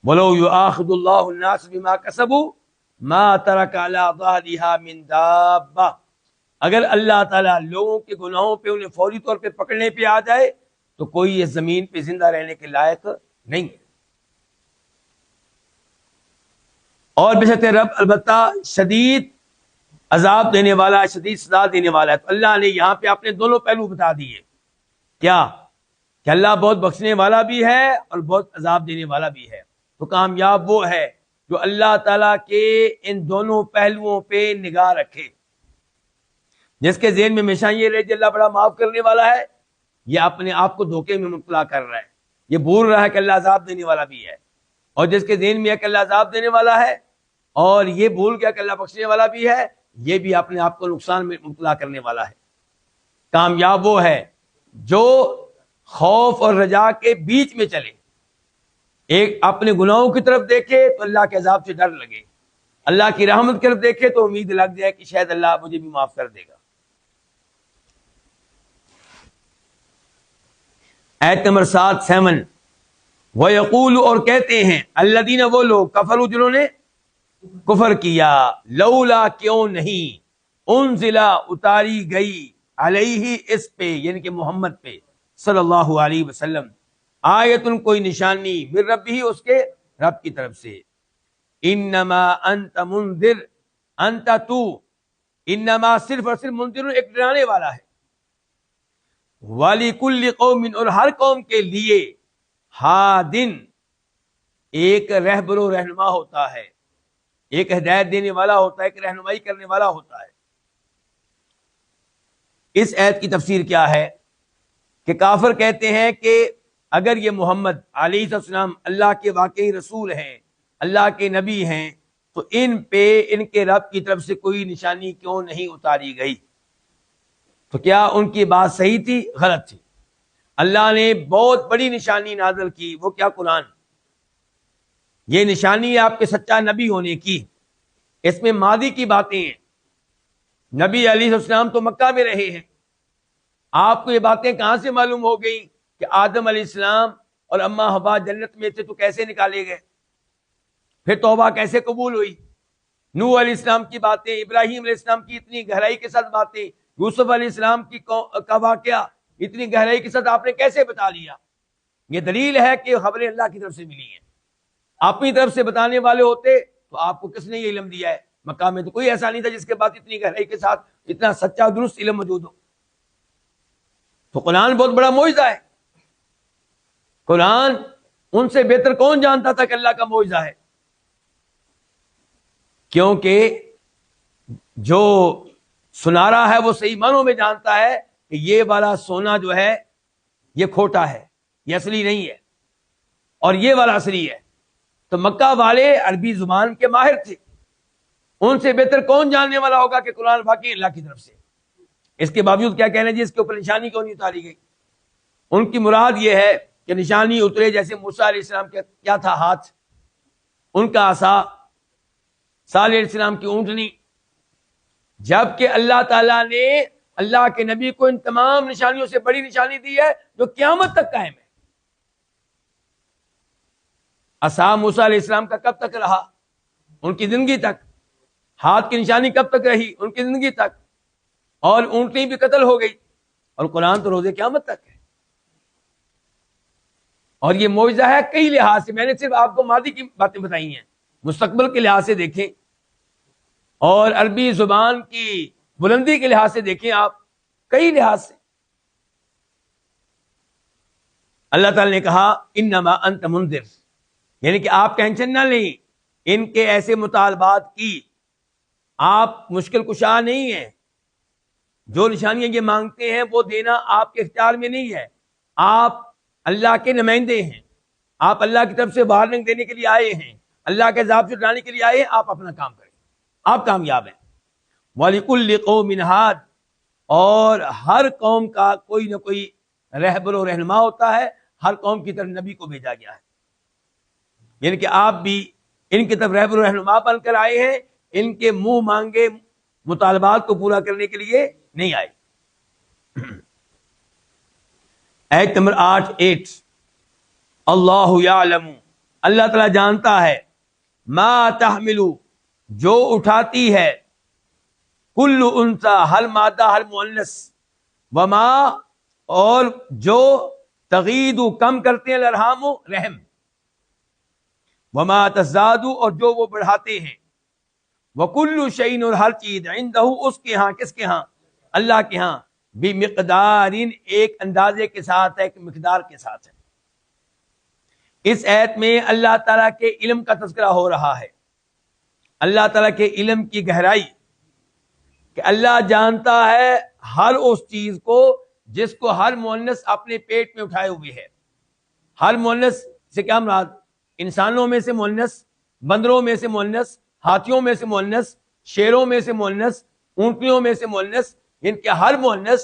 وَلَوْ يُؤَاخِذُ اللَّهُ النَّاسَ بِمَا كَسَبُوا مَا تَرَكَ عَلَىٰ ظَهْرِهَا مِن دَابَّةٍ، اگر اللہ تعالیٰ لوگوں کے گناہوں پہ انہیں فوری طور پہ پکڑنے پہ آ جائے تو کوئی اس زمین پہ زندہ رہنے کے لائق نہیں ہے۔ اور بے شک رب البتہ شدید عذاب دینے والا ہے، شدید سزا دینے والا ہے۔ تو اللہ نے یہاں پہ اپنے دونوں پہلو بتا دیے، کیا کہ اللہ بہت بخشنے والا بھی ہے اور بہت عذاب دینے والا بھی ہے۔ تو کامیاب وہ ہے جو اللہ تعالیٰ کے ان دونوں پہلوؤں پہ نگاہ رکھے، جس کے ذہن میں ہمیشہ یہ رہے کہ اللہ بڑا معاف کرنے والا ہے، یہ اپنے آپ کو دھوکے میں مبتلا کر رہا ہے، یہ بھول رہا ہے کہ اللہ عذاب دینے والا بھی ہے۔ اور جس کے ذہن میں ہے کہ اللہ عذاب دینے والا ہے اور یہ بھول گیا کہ اللہ بخشنے والا بھی ہے، یہ بھی اپنے آپ کو نقصان میں مبتلا کرنے والا ہے۔ کامیاب وہ ہے جو خوف اور رجا کے بیچ میں چلے، ایک اپنے گناہوں کی طرف دیکھے تو اللہ کے عذاب سے ڈر لگے، اللہ کی رحمت کی طرف دیکھے تو امید لگ جائے کہ شاید اللہ مجھے بھی معاف کر دے گا۔ آیت نمبر 7 وَيَقُولُ، اور کہتے ہیں، الذین، وہ لوگ، کفروا، جنہوں نے کفر کیا، لولا، کیوں نہیں، انزل، اتاری گئی، علیہ، اس پہ، یعنی کہ محمد پہ صلی اللہ علیہ وسلم، آیتن، کوئی نشانی، من ربہ، اس کے رب کی طرف سے، انما انت منذر، انت، تو، انما، صرف اور صرف، منذر، ایک ڈرانے والا ہے، وَلِكُلِّ قَوْمٍ، اور ہر قوم کے لیے، ہادن، ایک رہبر و رہنما ہوتا ہے، ایک ہدایت دینے والا ہوتا ہے، ایک رہنمائی کرنے والا ہوتا ہے۔ اس آیت کی تفسیر کیا ہے کہ کافر کہتے ہیں کہ اگر یہ محمد علیہ السلام اللہ کے واقعی رسول ہیں، اللہ کے نبی ہیں، تو ان پہ ان کے رب کی طرف سے کوئی نشانی کیوں نہیں اتاری گئی؟ تو کیا ان کی بات صحیح تھی؟ غلط تھی۔ اللہ نے بہت بڑی نشانی نازل کی، وہ کیا؟ قرآن۔ یہ نشانی ہے آپ کے سچا نبی ہونے کی، اس میں ماضی کی باتیں ہیں۔ نبی علیہ السلام تو مکہ میں رہے ہیں، آپ کو یہ باتیں کہاں سے معلوم ہو گئی کہ آدم علیہ السلام اور اما حوا جنت میں تھے تو کیسے نکالے گئے، پھر توبہ کیسے قبول ہوئی؟ نوح علیہ السلام کی باتیں، ابراہیم علیہ السلام کی اتنی گہرائی کے ساتھ باتیں، یوسف علیہ السلام کا واقعہ اتنی گہرائی کے ساتھ آپ نے کیسے بتا لیا؟ یہ دلیل ہے کہ خبریں اللہ کی طرف سے ملی ہیں۔ اپنی طرف سے بتانے والے ہوتے تو آپ کو کس نے یہ علم دیا ہے؟ مکہ میں تو کوئی ایسا نہیں تھا جس کے بعد اتنی گہرائی کے ساتھ اتنا سچا درست علم موجود ہو۔ تو قرآن بہت بڑا معجزہ ہے۔ قرآن ان سے بہتر کون جانتا تھا کہ اللہ کا معجزہ ہے؟ کیونکہ جو سنا رہا ہے وہ صحیح معنوں میں جانتا ہے کہ یہ والا سونا جو ہے یہ کھوٹا ہے، یہ اصلی نہیں ہے، اور یہ والا اصلی ہے۔ تو مکہ والے عربی زبان کے ماہر تھے، ان سے بہتر کون جاننے والا ہوگا کہ قرآن واقعی اللہ کی طرف سے؟ اس کے باوجود کیا کہنا جی اس کے اوپر نشانی کیوں نہیں اتاری گئی؟ ان کی مراد یہ ہے کہ نشانی اترے جیسے موسیٰ علیہ السلام کے کیا تھا؟ ہاتھ، ان کا عصا، صالح علیہ السلام کی اونٹنی، جبکہ اللہ تعالیٰ نے اللہ کے نبی کو ان تمام نشانیوں سے بڑی نشانی دی ہے جو قیامت تک قائم ہے۔ عصا موسیٰ علیہ السلام کا کب تک رہا؟ ان کی زندگی تک۔ ہاتھ کی نشانی کب تک رہی؟ ان کی زندگی تک۔ اور اونٹنی بھی قتل ہو گئی، اور قرآن تو روز قیامت تک ہے۔ اور یہ معجزہ ہے کئی لحاظ سے، میں نے صرف آپ کو ماضی کی باتیں بتائی ہیں، مستقبل کے لحاظ سے دیکھیں اور عربی زبان کی بلندی کے لحاظ سے دیکھیں، آپ کئی لحاظ سے۔ اللہ تعالی نے کہا انما انت منذر، یعنی کہ آپ ٹینشن نہ لیں ان کے ایسے مطالبات کی، آپ مشکل کشا نہیں ہیں، جو نشانیاں یہ مانگتے ہیں وہ دینا آپ کے اختیار میں نہیں ہے، آپ اللہ کے نمائندے ہیں، آپ اللہ کی طرف سے وارننگ دینے کے لیے آئے ہیں، اللہ کے عذاب سے ڈرانے کے لیے آئے ہیں، آپ اپنا کام کریں، آپ کامیاب ہیں۔ وَلِكُلِّ قَوْمٍ هَادٍ، اور ہر قوم کا کوئی نہ کوئی رہبر و رہنما ہوتا ہے، ہر قوم کی طرف نبی کو بھیجا گیا ہے، یعنی کہ آپ بھی ان کی طرف رہبر و رہنما بن کر آئے ہیں، ان کے منہ مانگے مطالبات کو پورا کرنے کے لیے نہیں آئے. ایت نمبر 8 اللہ یعلم، اللہ تعالیٰ جانتا ہے، ما تحمل، جو اٹھاتی ہے، کل انثی، ہر مادہ ہر مؤنث، وما، اور جو تغید، کم کرتے ہیں، الارحام، رحم، وما تزداد، اور جو وہ بڑھاتے ہیں، وکل شیء، اور ہر چیز، عندہ، اس کے ہاں، کس کے ہاں؟ اللہ کے ہاں، بمقدار، ایک اندازے کے ساتھ ہے، ایک مقدار کے ساتھ ہے. اس آیت میں اللہ تعالیٰ کے علم کا تذکرہ ہو رہا ہے، اللہ تعالیٰ کے علم کی گہرائی، کہ اللہ جانتا ہے ہر اس چیز کو جس کو ہر مؤنث اپنے پیٹ میں اٹھائے ہوئے ہے. ہر مؤنث سے کیا مراد؟ انسانوں میں سے مؤنث، بندروں میں سے مؤنث، ہاتھیوں میں سے مؤنث، شیروں میں سے مؤنث، اونٹنیوں میں سے مؤنث، ان کے ہر مؤنث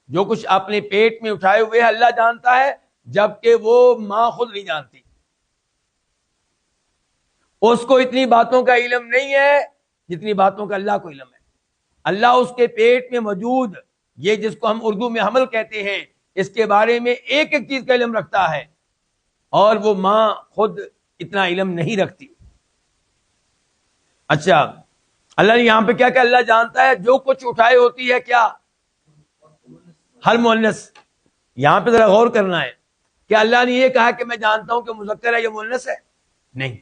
جو کچھ اپنے پیٹ میں اٹھائے ہوئے ہے اللہ جانتا ہے، جبکہ وہ ماں خود نہیں جانتی. اس کو اتنی باتوں کا علم نہیں ہے جتنی باتوں کا اللہ کو علم ہے. اللہ اس کے پیٹ میں موجود یہ جس کو ہم اردو میں حمل کہتے ہیں، اس کے بارے میں ایک ایک چیز کا علم رکھتا ہے، اور وہ ماں خود اتنا علم نہیں رکھتی. اچھا، اللہ نے یہاں پہ کیا کہ اللہ جانتا ہے جو کچھ اٹھائے ہوتی ہے، کیا؟ ہر مؤنث. یہاں پہ ذرا غور کرنا ہے کہ اللہ نے یہ کہا کہ میں جانتا ہوں کہ مذکر ہے یا مؤنث ہے؟ نہیں،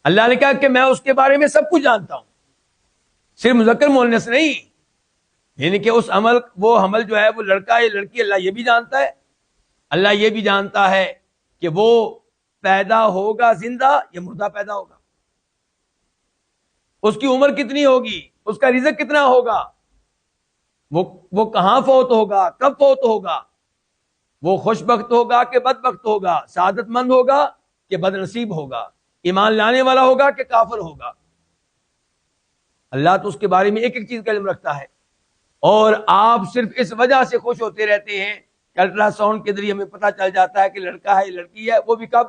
اللہ نے کہا کہ میں اس کے بارے میں سب کچھ جانتا ہوں، صرف مذکر مؤنث نہیں. یعنی کہ اس عمل، وہ حمل جو ہے وہ لڑکا ہے یا لڑکی، اللہ یہ بھی جانتا ہے. اللہ یہ بھی جانتا ہے کہ وہ پیدا ہوگا زندہ یا مردہ پیدا ہوگا، اس کی عمر کتنی ہوگی، اس کا رزق کتنا ہوگا، وہ کہاں فوت ہوگا، کب فوت ہوگا، وہ خوش بخت ہوگا کہ بد بخت ہوگا، سعادت مند ہوگا کہ بد نصیب ہوگا، ایمان لانے والا ہوگا کہ کافر ہوگا. اللہ تو اس کے بارے میں ایک ایک چیز کا علم رکھتا ہے. اور آپ صرف اس وجہ سے خوش ہوتے رہتے ہیں کہ الٹرا ساؤنڈ کے ذریعے ہمیں پتہ چل جاتا ہے کہ لڑکا ہے یا لڑکی ہے. وہ بھی کب؟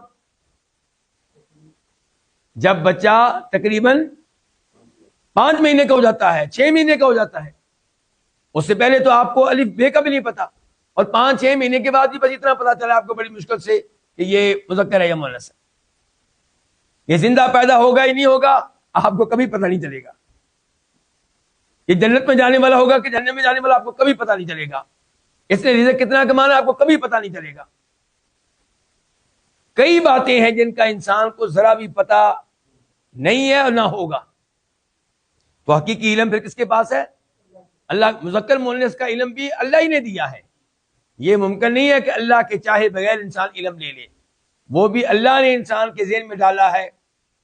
جب بچہ تقریباً 5 مہینے کا ہو جاتا ہے، 6 مہینے کا ہو جاتا ہے. اس سے پہلے تو آپ کو الف بے کا بھی نہیں پتا، اور 5-6 مہینے کے بعد بھی بس اتنا پتا چلا آپ کو بڑی مشکل سے کہ یہ مذکر ہے یا مؤنث ہے. یہ زندہ پیدا ہوگا ہی نہیں ہوگا آپ کو کبھی پتہ نہیں چلے گا. یہ جنت میں جانے والا ہوگا کہ جہنم میں جانے والا آپ کو کبھی پتہ نہیں چلے گا. اس نے رزق کتنا کمانا آپ کو کبھی پتہ نہیں چلے گا. کئی باتیں ہیں جن کا انسان کو ذرا بھی پتہ نہیں ہے اور نہ ہوگا. تو حقیقی علم پھر کس کے پاس ہے؟ اللہ. مذکر مؤنث کا علم بھی اللہ ہی نے دیا ہے. یہ ممکن نہیں ہے کہ اللہ کے چاہے بغیر انسان علم لے لے. وہ بھی اللہ نے انسان کے ذہن میں ڈالا ہے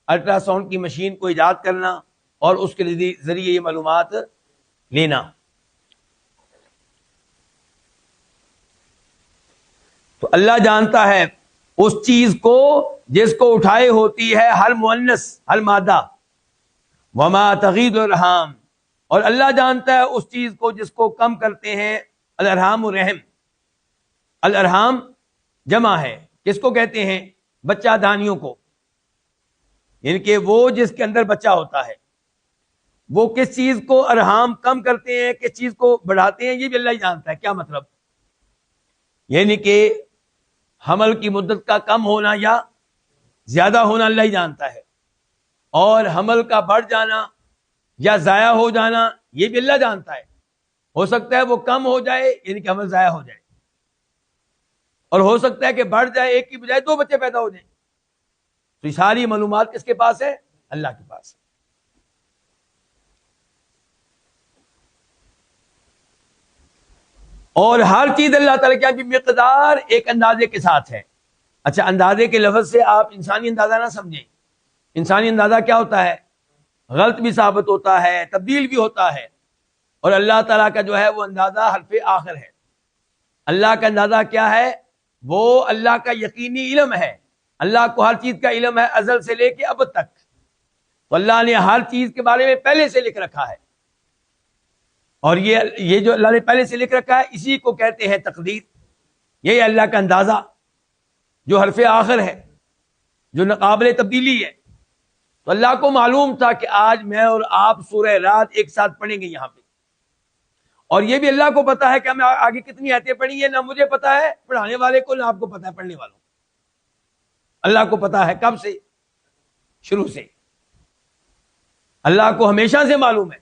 الٹرا ساؤنڈ کی مشین کو ایجاد کرنا اور اس کے ذریعے یہ معلومات لینا. تو اللہ جانتا ہے اس چیز کو جس کو اٹھائے ہوتی ہے ہر مؤنث، ہر مادہ، وما تغید الارحام، اور اللہ جانتا ہے اس چیز کو جس کو کم کرتے ہیں الارحام، رحم. الارحام جمع ہے، کس کو کہتے ہیں؟ بچہ دانیوں کو. یعنی کہ وہ جس کے اندر بچہ ہوتا ہے، وہ کس چیز کو ارحام کم کرتے ہیں، کس چیز کو بڑھاتے ہیں، یہ بھی اللہ ہی جانتا ہے. کیا مطلب؟ یعنی کہ حمل کی مدت کا کم ہونا یا زیادہ ہونا اللہ ہی جانتا ہے، اور حمل کا بڑھ جانا یا ضائع ہو جانا یہ بھی اللہ جانتا ہے. ہو سکتا ہے وہ کم ہو جائے، یعنی کہ حمل ضائع ہو جائے، اور ہو سکتا ہے کہ بڑھ جائے، ایک کی بجائے 2 بچے پیدا ہو جائیں. تو یہ ساری معلومات کس کے پاس ہے؟ اللہ کے پاس ہے. اور ہر چیز اللہ تعالیٰ کی مقدار ایک اندازے کے ساتھ ہے. اچھا، اندازے کے لفظ سے آپ انسانی اندازہ نہ سمجھیں. انسانی اندازہ کیا ہوتا ہے؟ غلط بھی ثابت ہوتا ہے، تبدیل بھی ہوتا ہے. اور اللہ تعالیٰ کا جو ہے وہ اندازہ حرف آخر ہے. اللہ کا اندازہ کیا ہے؟ وہ اللہ کا یقینی علم ہے. اللہ کو ہر چیز کا علم ہے ازل سے لے کے اب تک. تو اللہ نے ہر چیز کے بارے میں پہلے سے لکھ رکھا ہے، اور یہ جو اللہ نے پہلے سے لکھ رکھا ہے اسی کو کہتے ہیں تقدیر. یہ اللہ کا اندازہ جو حرف آخر ہے، جو ناقابل تبدیلی ہے. تو اللہ کو معلوم تھا کہ آج میں اور آپ سورہ رات ایک ساتھ پڑھیں گے یہاں پہ، اور یہ بھی اللہ کو پتا ہے کہ ہمیں آگے کتنی آیتیں پڑھی ہیں، نہ مجھے پتا ہے پڑھانے والے کو، نہ آپ کو پتا ہے پڑھنے والوں کو. اللہ کو پتا ہے کب سے، شروع سے. اللہ کو ہمیشہ سے معلوم ہے.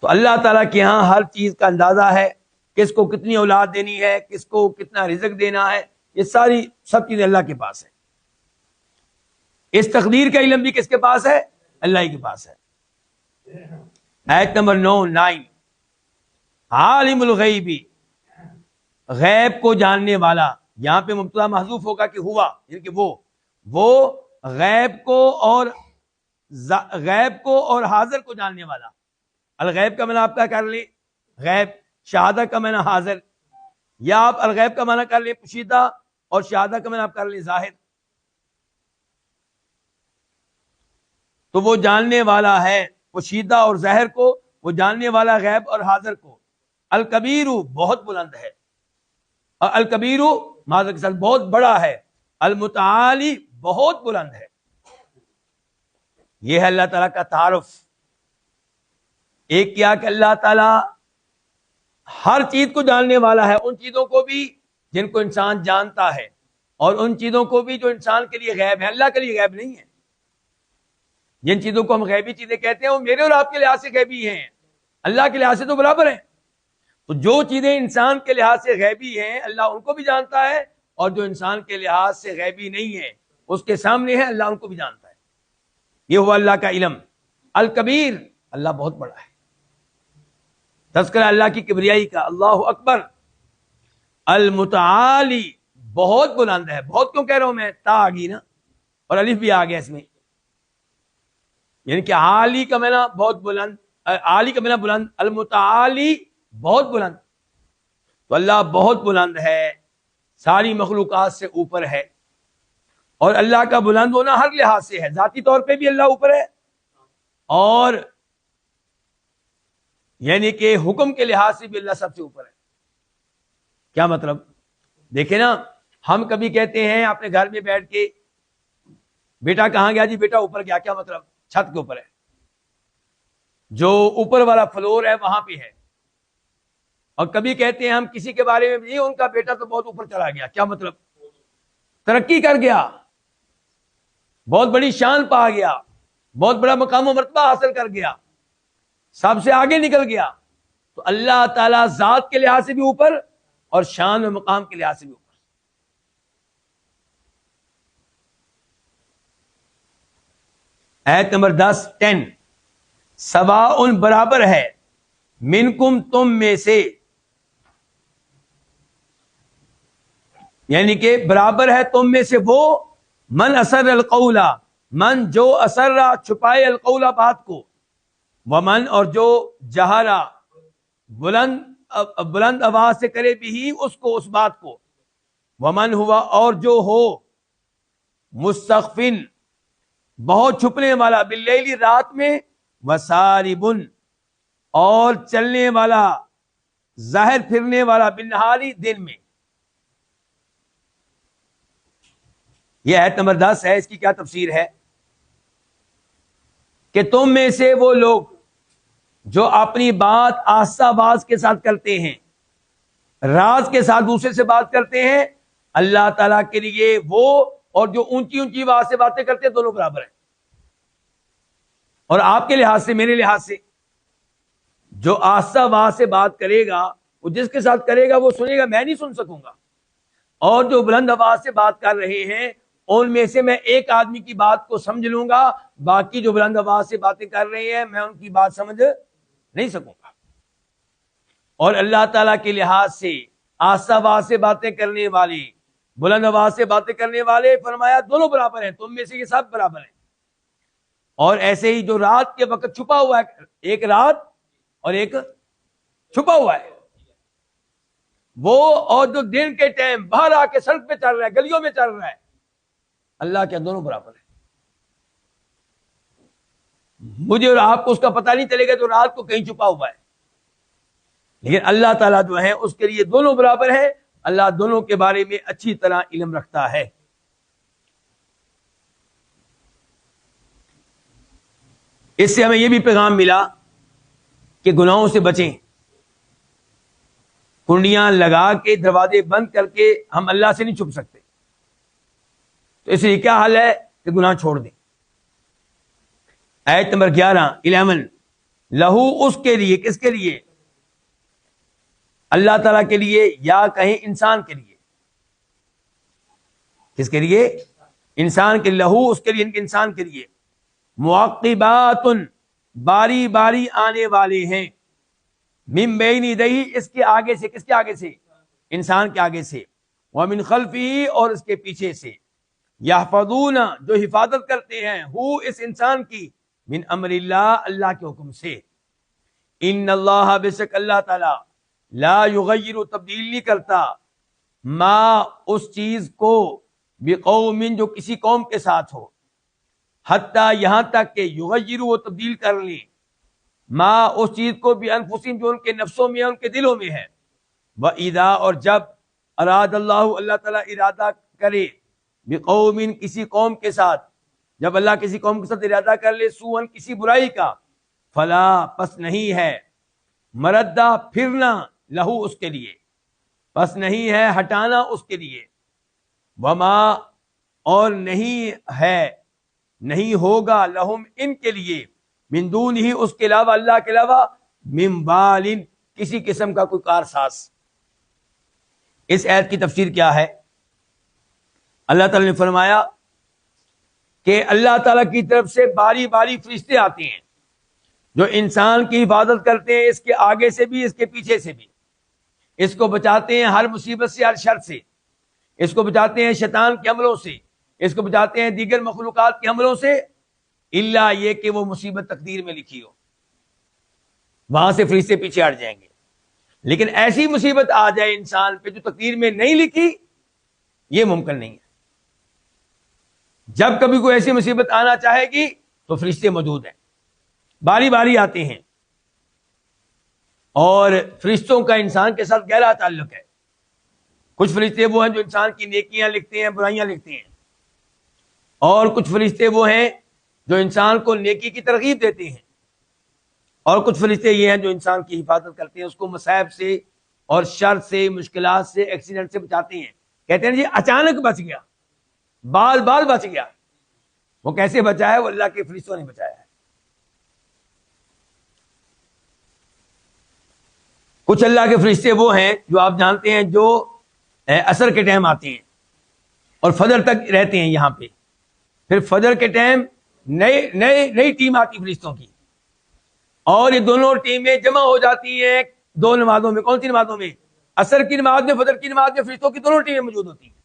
تو اللہ تعالیٰ کے ہاں ہر چیز کا اندازہ ہے، کس کو کتنی اولاد دینی ہے، کس کو کتنا رزق دینا ہے، یہ سب چیزیں اللہ کے پاس ہے. اس تقدیر کا علم بھی کس کے پاس ہے؟ اللہ ہی کے پاس ہے. آیت نمبر 9 عالم الغیب، غیب کو جاننے والا. یہاں پہ مبتدا محذوف ہوگا کہ ہوا، یعنی کہ وہ غیب کو اور حاضر کو جاننے والا. الغیب کا معنی آپ کا کر لیں غیب، شہادت کا معنی حاضر، یا آپ الغیب کا معنی کر لیں پوشیدہ اور شہادت کا معنی آپ کر لیں ظاہر. تو وہ جاننے والا ہے پوشیدہ اور ظاہر کو، وہ جاننے والا غیب اور حاضر کو. الکبیر بہت بلند ہے، اور الکبیر معذرت کے ساتھ بہت بڑا ہے. المتعالی بہت بلند ہے. یہ ہے اللہ تعالیٰ کا تعارف. ایک کیا کہ اللہ تعالیٰ ہر چیز کو جاننے والا ہے، ان چیزوں کو بھی جن کو انسان جانتا ہے، اور ان چیزوں کو بھی جو انسان کے لیے غیب ہے. اللہ کے لیے غیب نہیں ہے. جن چیزوں کو ہم غیبی چیزیں کہتے ہیں وہ میرے اور آپ کے لحاظ سے غیبی ہیں، اللہ کے لحاظ سے تو برابر ہیں. تو جو چیزیں انسان کے لحاظ سے غیبی ہیں اللہ ان کو بھی جانتا ہے، اور جو انسان کے لحاظ سے غیبی نہیں ہے اس کے سامنے ہے، اللہ ان کو بھی جانتا ہے. یہ ہوا اللہ کا علم. الکبیر، اللہ بہت بڑا ہے. تذکرہ اللہ کی کبریائی کا، اللہ اکبر. المتعالی بہت بلند ہے. بہت کیوں کہہ رہا ہوں میں؟ تا آ گئی نا اور الف بھی آ گیا اس میں، یعنی کہ عالی کا معنی بہت بلند، عالی کا معنی بلند، المتعالی بہت بلند. تو اللہ بہت بلند ہے، ساری مخلوقات سے اوپر ہے. اور اللہ کا بلند ہونا ہر لحاظ سے ہے. ذاتی طور پہ بھی اللہ اوپر ہے، اور یعنی کہ حکم کے لحاظ سے بھی اللہ سب سے اوپر ہے. کیا مطلب؟ دیکھیں نا، ہم کبھی کہتے ہیں اپنے گھر میں بیٹھ کے بیٹا کہاں گیا؟ جی بیٹا اوپر گیا. کیا مطلب؟ چھت کے اوپر ہے، جو اوپر والا فلور ہے وہاں پہ ہے. اور کبھی کہتے ہیں ہم کسی کے بارے میں، ان کا بیٹا تو بہت اوپر چلا گیا. کیا مطلب؟ ترقی کر گیا، بہت بڑی شان پا گیا، بہت بڑا مقام و مرتبہ حاصل کر گیا، سب سے آگے نکل گیا. تو اللہ تعالیٰ ذات کے لحاظ سے بھی اوپر اور شان و مقام کے لحاظ سے بھی اوپر. آیت نمبر 10 سواء برابر ہے، منکم تم میں سے، یعنی کہ برابر ہے تم میں سے وہ، من اسر القول، من جو اسر چھپائے القول بات کو، ومن اور جو جہرا بلند آواز سے کرے بھی اس کو، اس بات کو، ومن ہوا اور جو ہو مستخفن بہت چھپنے والا، باللیل رات میں، وساربن اور چلنے والا، ظاہر پھرنے والا، بالنہاری دن میں. یہ آیت نمبر 10 ہے. اس کی کیا تفسیر ہے؟ کہ تم میں سے وہ لوگ جو اپنی بات آہستہ آواز کے ساتھ کرتے ہیں، راز کے ساتھ دوسرے سے بات کرتے ہیں، اللہ تعالیٰ کے لیے وہ اور جو اونچی اونچی آواز سے باتیں کرتے ہیں دونوں برابر ہیں. اور آپ کے لحاظ سے، میرے لحاظ سے، جو آہستہ آواز سے بات کرے گا وہ جس کے ساتھ کرے گا وہ سنے گا، میں نہیں سن سکوں گا. اور جو بلند آواز سے بات کر رہے ہیں ان میں سے میں ایک آدمی کی بات کو سمجھ لوں گا، باقی جو بلند آواز سے باتیں کر رہے ہیں میں ان کی بات سمجھ نہیں سکوں گا. اور اللہ تعالیٰ کے لحاظ سے آہستہ آواز سے باتیں کرنے والے، بلند آواز سے باتیں کرنے والے، فرمایا دونوں برابر ہیں، تم میں سے یہ سب برابر ہیں. اور ایسے ہی جو رات کے وقت چھپا ہوا ہے، ایک رات اور ایک چھپا ہوا ہے، وہ اور جو دن کے ٹائم باہر آ کے سڑک پہ چل رہا ہے، گلیوں میں چل رہا ہے، اللہ کے دونوں برابر ہیں. مجھے اور آپ کو اس کا پتہ نہیں چلے گا جو رات کو کہیں چھپا ہوا ہے، لیکن اللہ تعالیٰ جو ہے اس کے لیے دونوں برابر ہیں. اللہ دونوں کے بارے میں اچھی طرح علم رکھتا ہے. اس سے ہمیں یہ بھی پیغام ملا کہ گناہوں سے بچیں، کنڈیاں لگا کے دروازے بند کر کے ہم اللہ سے نہیں چھپ سکتے، تو اس لیے کیا حل ہے کہ گناہ چھوڑ دیں۔ آیت نمبر 11 لہو، اس کے لیے، کس کے لیے؟ اللہ تعالیٰ کے لیے، یا کہیں انسان کے لیے؟ کس کے لیے؟ انسان کے، لہو اس کے لیے، انسان کے لیے، معقبات، باری باری آنے والے ہیں، من بین یدیہ، اس کے آگے سے، کس کے آگے سے؟ انسان کے آگے سے، ومن خلفہ، اور اس کے پیچھے سے، یحفظون، جو حفاظت کرتے ہیں، ہو اس انسان کی، من امر اللہ، اللہ کے حکم سے۔ ان اللہ، بے شک اللہ تعالی، لا یغیر، تبدیل نہیں کرتا، ما، اس چیز کو، بقوم، جو کسی قوم کے ساتھ ہو، حتیٰ، یہاں تک کہ یغیروا، وہ تبدیل کر لیں، ما، اس چیز کو، بانفسہم، جو ان کے نفسوں میں ہے، ان کے دلوں میں ہے، واذا، اور جب، اراد اللہ، اللہ تعالیٰ ارادہ کرے، بقوم، کسی قوم کے ساتھ، جب اللہ کسی قوم کے ساتھ ارادہ کر لے، سوءً، کسی برائی کا، فلا، پس نہیں ہے، مردہ، پھرنا، لہو، اس کے لیے، پس نہیں ہے ہٹانا اس کے لیے، وما، اور نہیں ہے، نہیں ہوگا، لہم، ان کے لیے، من دون ہی، اس کے علاوہ، اللہ کے علاوہ، من وال، کسی قسم کا کوئی کارساز۔ اس آیت کی تفسیر کیا ہے؟ اللہ تعالی نے فرمایا کہ اللہ تعالیٰ کی طرف سے باری باری فرشتے آتے ہیں جو انسان کی حفاظت کرتے ہیں، اس کے آگے سے بھی، اس کے پیچھے سے بھی، اس کو بچاتے ہیں ہر مصیبت سے، ہر شر سے، اس کو بچاتے ہیں شیطان کے حملوں سے، اس کو بچاتے ہیں دیگر مخلوقات کے حملوں سے، الا یہ کہ وہ مصیبت تقدیر میں لکھی ہو، وہاں سے فرشتے پیچھے ہٹ جائیں گے۔ لیکن ایسی مصیبت آ جائے انسان پہ جو تقدیر میں نہیں لکھی، یہ ممکن نہیں ہے۔ جب کبھی کوئی ایسی مصیبت آنا چاہے گی تو فرشتے موجود ہیں، باری باری آتے ہیں، اور فرشتوں کا انسان کے ساتھ گہرا تعلق ہے۔ کچھ فرشتے وہ ہیں جو انسان کی نیکیاں لکھتے ہیں، برائیاں لکھتے ہیں، اور کچھ فرشتے وہ ہیں جو انسان کو نیکی کی ترغیب دیتے ہیں، اور کچھ فرشتے یہ ہیں جو انسان کی حفاظت کرتے ہیں، اس کو مصائب سے اور شر سے، مشکلات سے، ایکسیڈنٹ سے بچاتے ہیں۔ کہتے ہیں جی اچانک بچ گیا، بال بال بچ گیا، وہ کیسے بچا ہے؟ وہ اللہ کے فرشتوں نے بچایا ہے۔ کچھ اللہ کے فرشتے وہ ہیں جو آپ جانتے ہیں، جو عصر کے ٹائم آتے ہیں اور فجر تک رہتے ہیں یہاں پہ، پھر فجر کے ٹائم نئی ٹیم آتی فرشتوں کی، اور یہ دونوں ٹیمیں جمع ہو جاتی ہیں دو نمازوں میں۔ کون سی نمازوں میں؟ عصر کی نماز میں، فجر کی نماز میں، فرشتوں کی دونوں ٹیمیں موجود ہوتی ہیں۔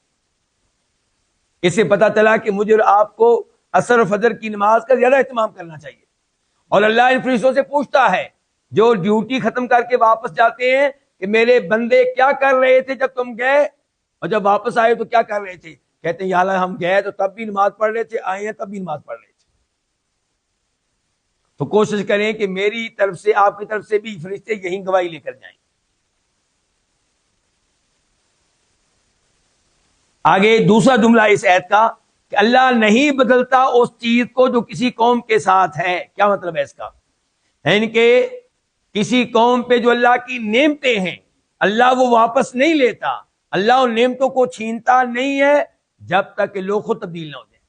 اس سے پتہ چلا کہ مجھے اور آپ کو عصر اور فجر کی نماز کا زیادہ اہتمام کرنا چاہیے، اور اللہ ان فرشتوں سے پوچھتا ہے جو ڈیوٹی ختم کر کے واپس جاتے ہیں کہ میرے بندے کیا کر رہے تھے جب تم گئے، اور جب واپس آئے تو کیا کر رہے تھے؟ کہتے ہیں یا اللہ، ہم گئے تو تب بھی نماز پڑھ رہے تھے، آئے ہیں تب بھی نماز پڑھ رہے تھے۔ تو کوشش کریں کہ میری طرف سے، آپ کی طرف سے بھی فرشتے یہی گواہی لے کر جائیں۔ آگے دوسرا جملہ اس آیت کا کہ اللہ نہیں بدلتا اس چیز کو جو کسی قوم کے ساتھ ہے۔ کیا مطلب ہے اس کا؟ یعنی کہ کسی قوم پہ جو اللہ کی نعمتیں ہیں، اللہ وہ واپس نہیں لیتا، اللہ ان نعمتوں کو چھینتا نہیں ہے جب تک کہ لوگ خود تبدیل نہ ہو جائیں۔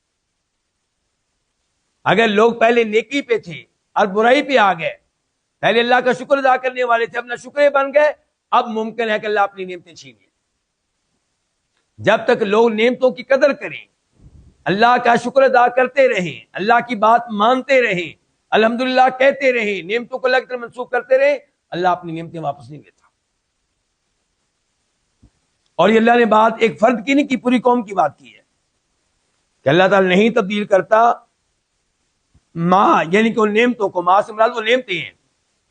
اگر لوگ پہلے نیکی پہ تھے اور برائی پہ آ گئے، پہلے اللہ کا شکر ادا کرنے والے تھے، اپنا شکر بن گئے، اب ممکن ہے کہ اللہ اپنی نعمتیں چھین لیں۔ جب تک لوگ نعمتوں کی قدر کریں، اللہ کا شکر ادا کرتے رہیں، اللہ کی بات مانتے رہیں، الحمدللہ کہتے رہیں، نعمتوں کو اللہ کی طرف منسوخ کرتے رہیں، اللہ اپنی نعمتیں واپس نہیں لیتا۔ اور یہ اللہ نے بات ایک فرد کی نہیں کی، پوری قوم کی بات کی ہے کہ اللہ تعالی نہیں تبدیل کرتا یعنی کہ ان نعمتوں کو، سے مراد وہ نعمتیں ہیں،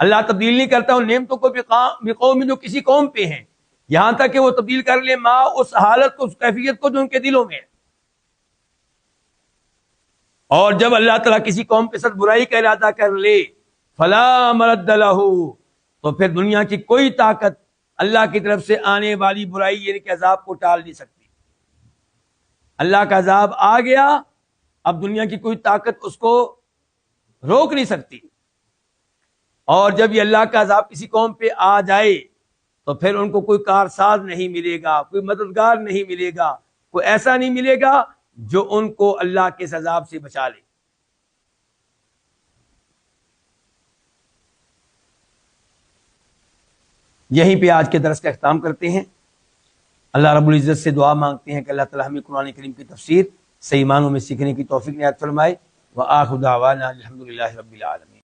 اللہ تبدیل نہیں کرتا ان نعمتوں کو بقوم جو کسی قوم پہ ہیں، یہاں تک کہ وہ تبدیل کر لیں اس حالت کو، اس کیفیت کو جو ان کے دلوں میں ہے۔ اور جب اللہ تعالیٰ کسی قوم کے ساتھ برائی کا ارادہ کر لے، فلا مرد لہ، تو پھر دنیا کی کوئی طاقت اللہ کی طرف سے آنے والی برائی یعنی کہ عذاب کو ٹال نہیں سکتی۔ اللہ کا عذاب آ گیا، اب دنیا کی کوئی طاقت اس کو روک نہیں سکتی۔ اور جب یہ اللہ کا عذاب کسی قوم پہ آ جائے تو پھر ان کو کوئی کارساز نہیں ملے گا، کوئی مددگار نہیں ملے گا، کوئی ایسا نہیں ملے گا جو ان کو اللہ کے عذاب سے بچا لے۔ یہیں پہ آج کے درس کا اختتام کرتے ہیں۔ اللہ رب العزت سے دعا مانگتے ہیں کہ اللہ تعالیٰ ہمیں قرآن کریم کی تفسیر صحیح معنوں میں سیکھنے کی توفیق عنایت فرمائے۔ وآخر دعوانا الحمدللہ رب العالمین۔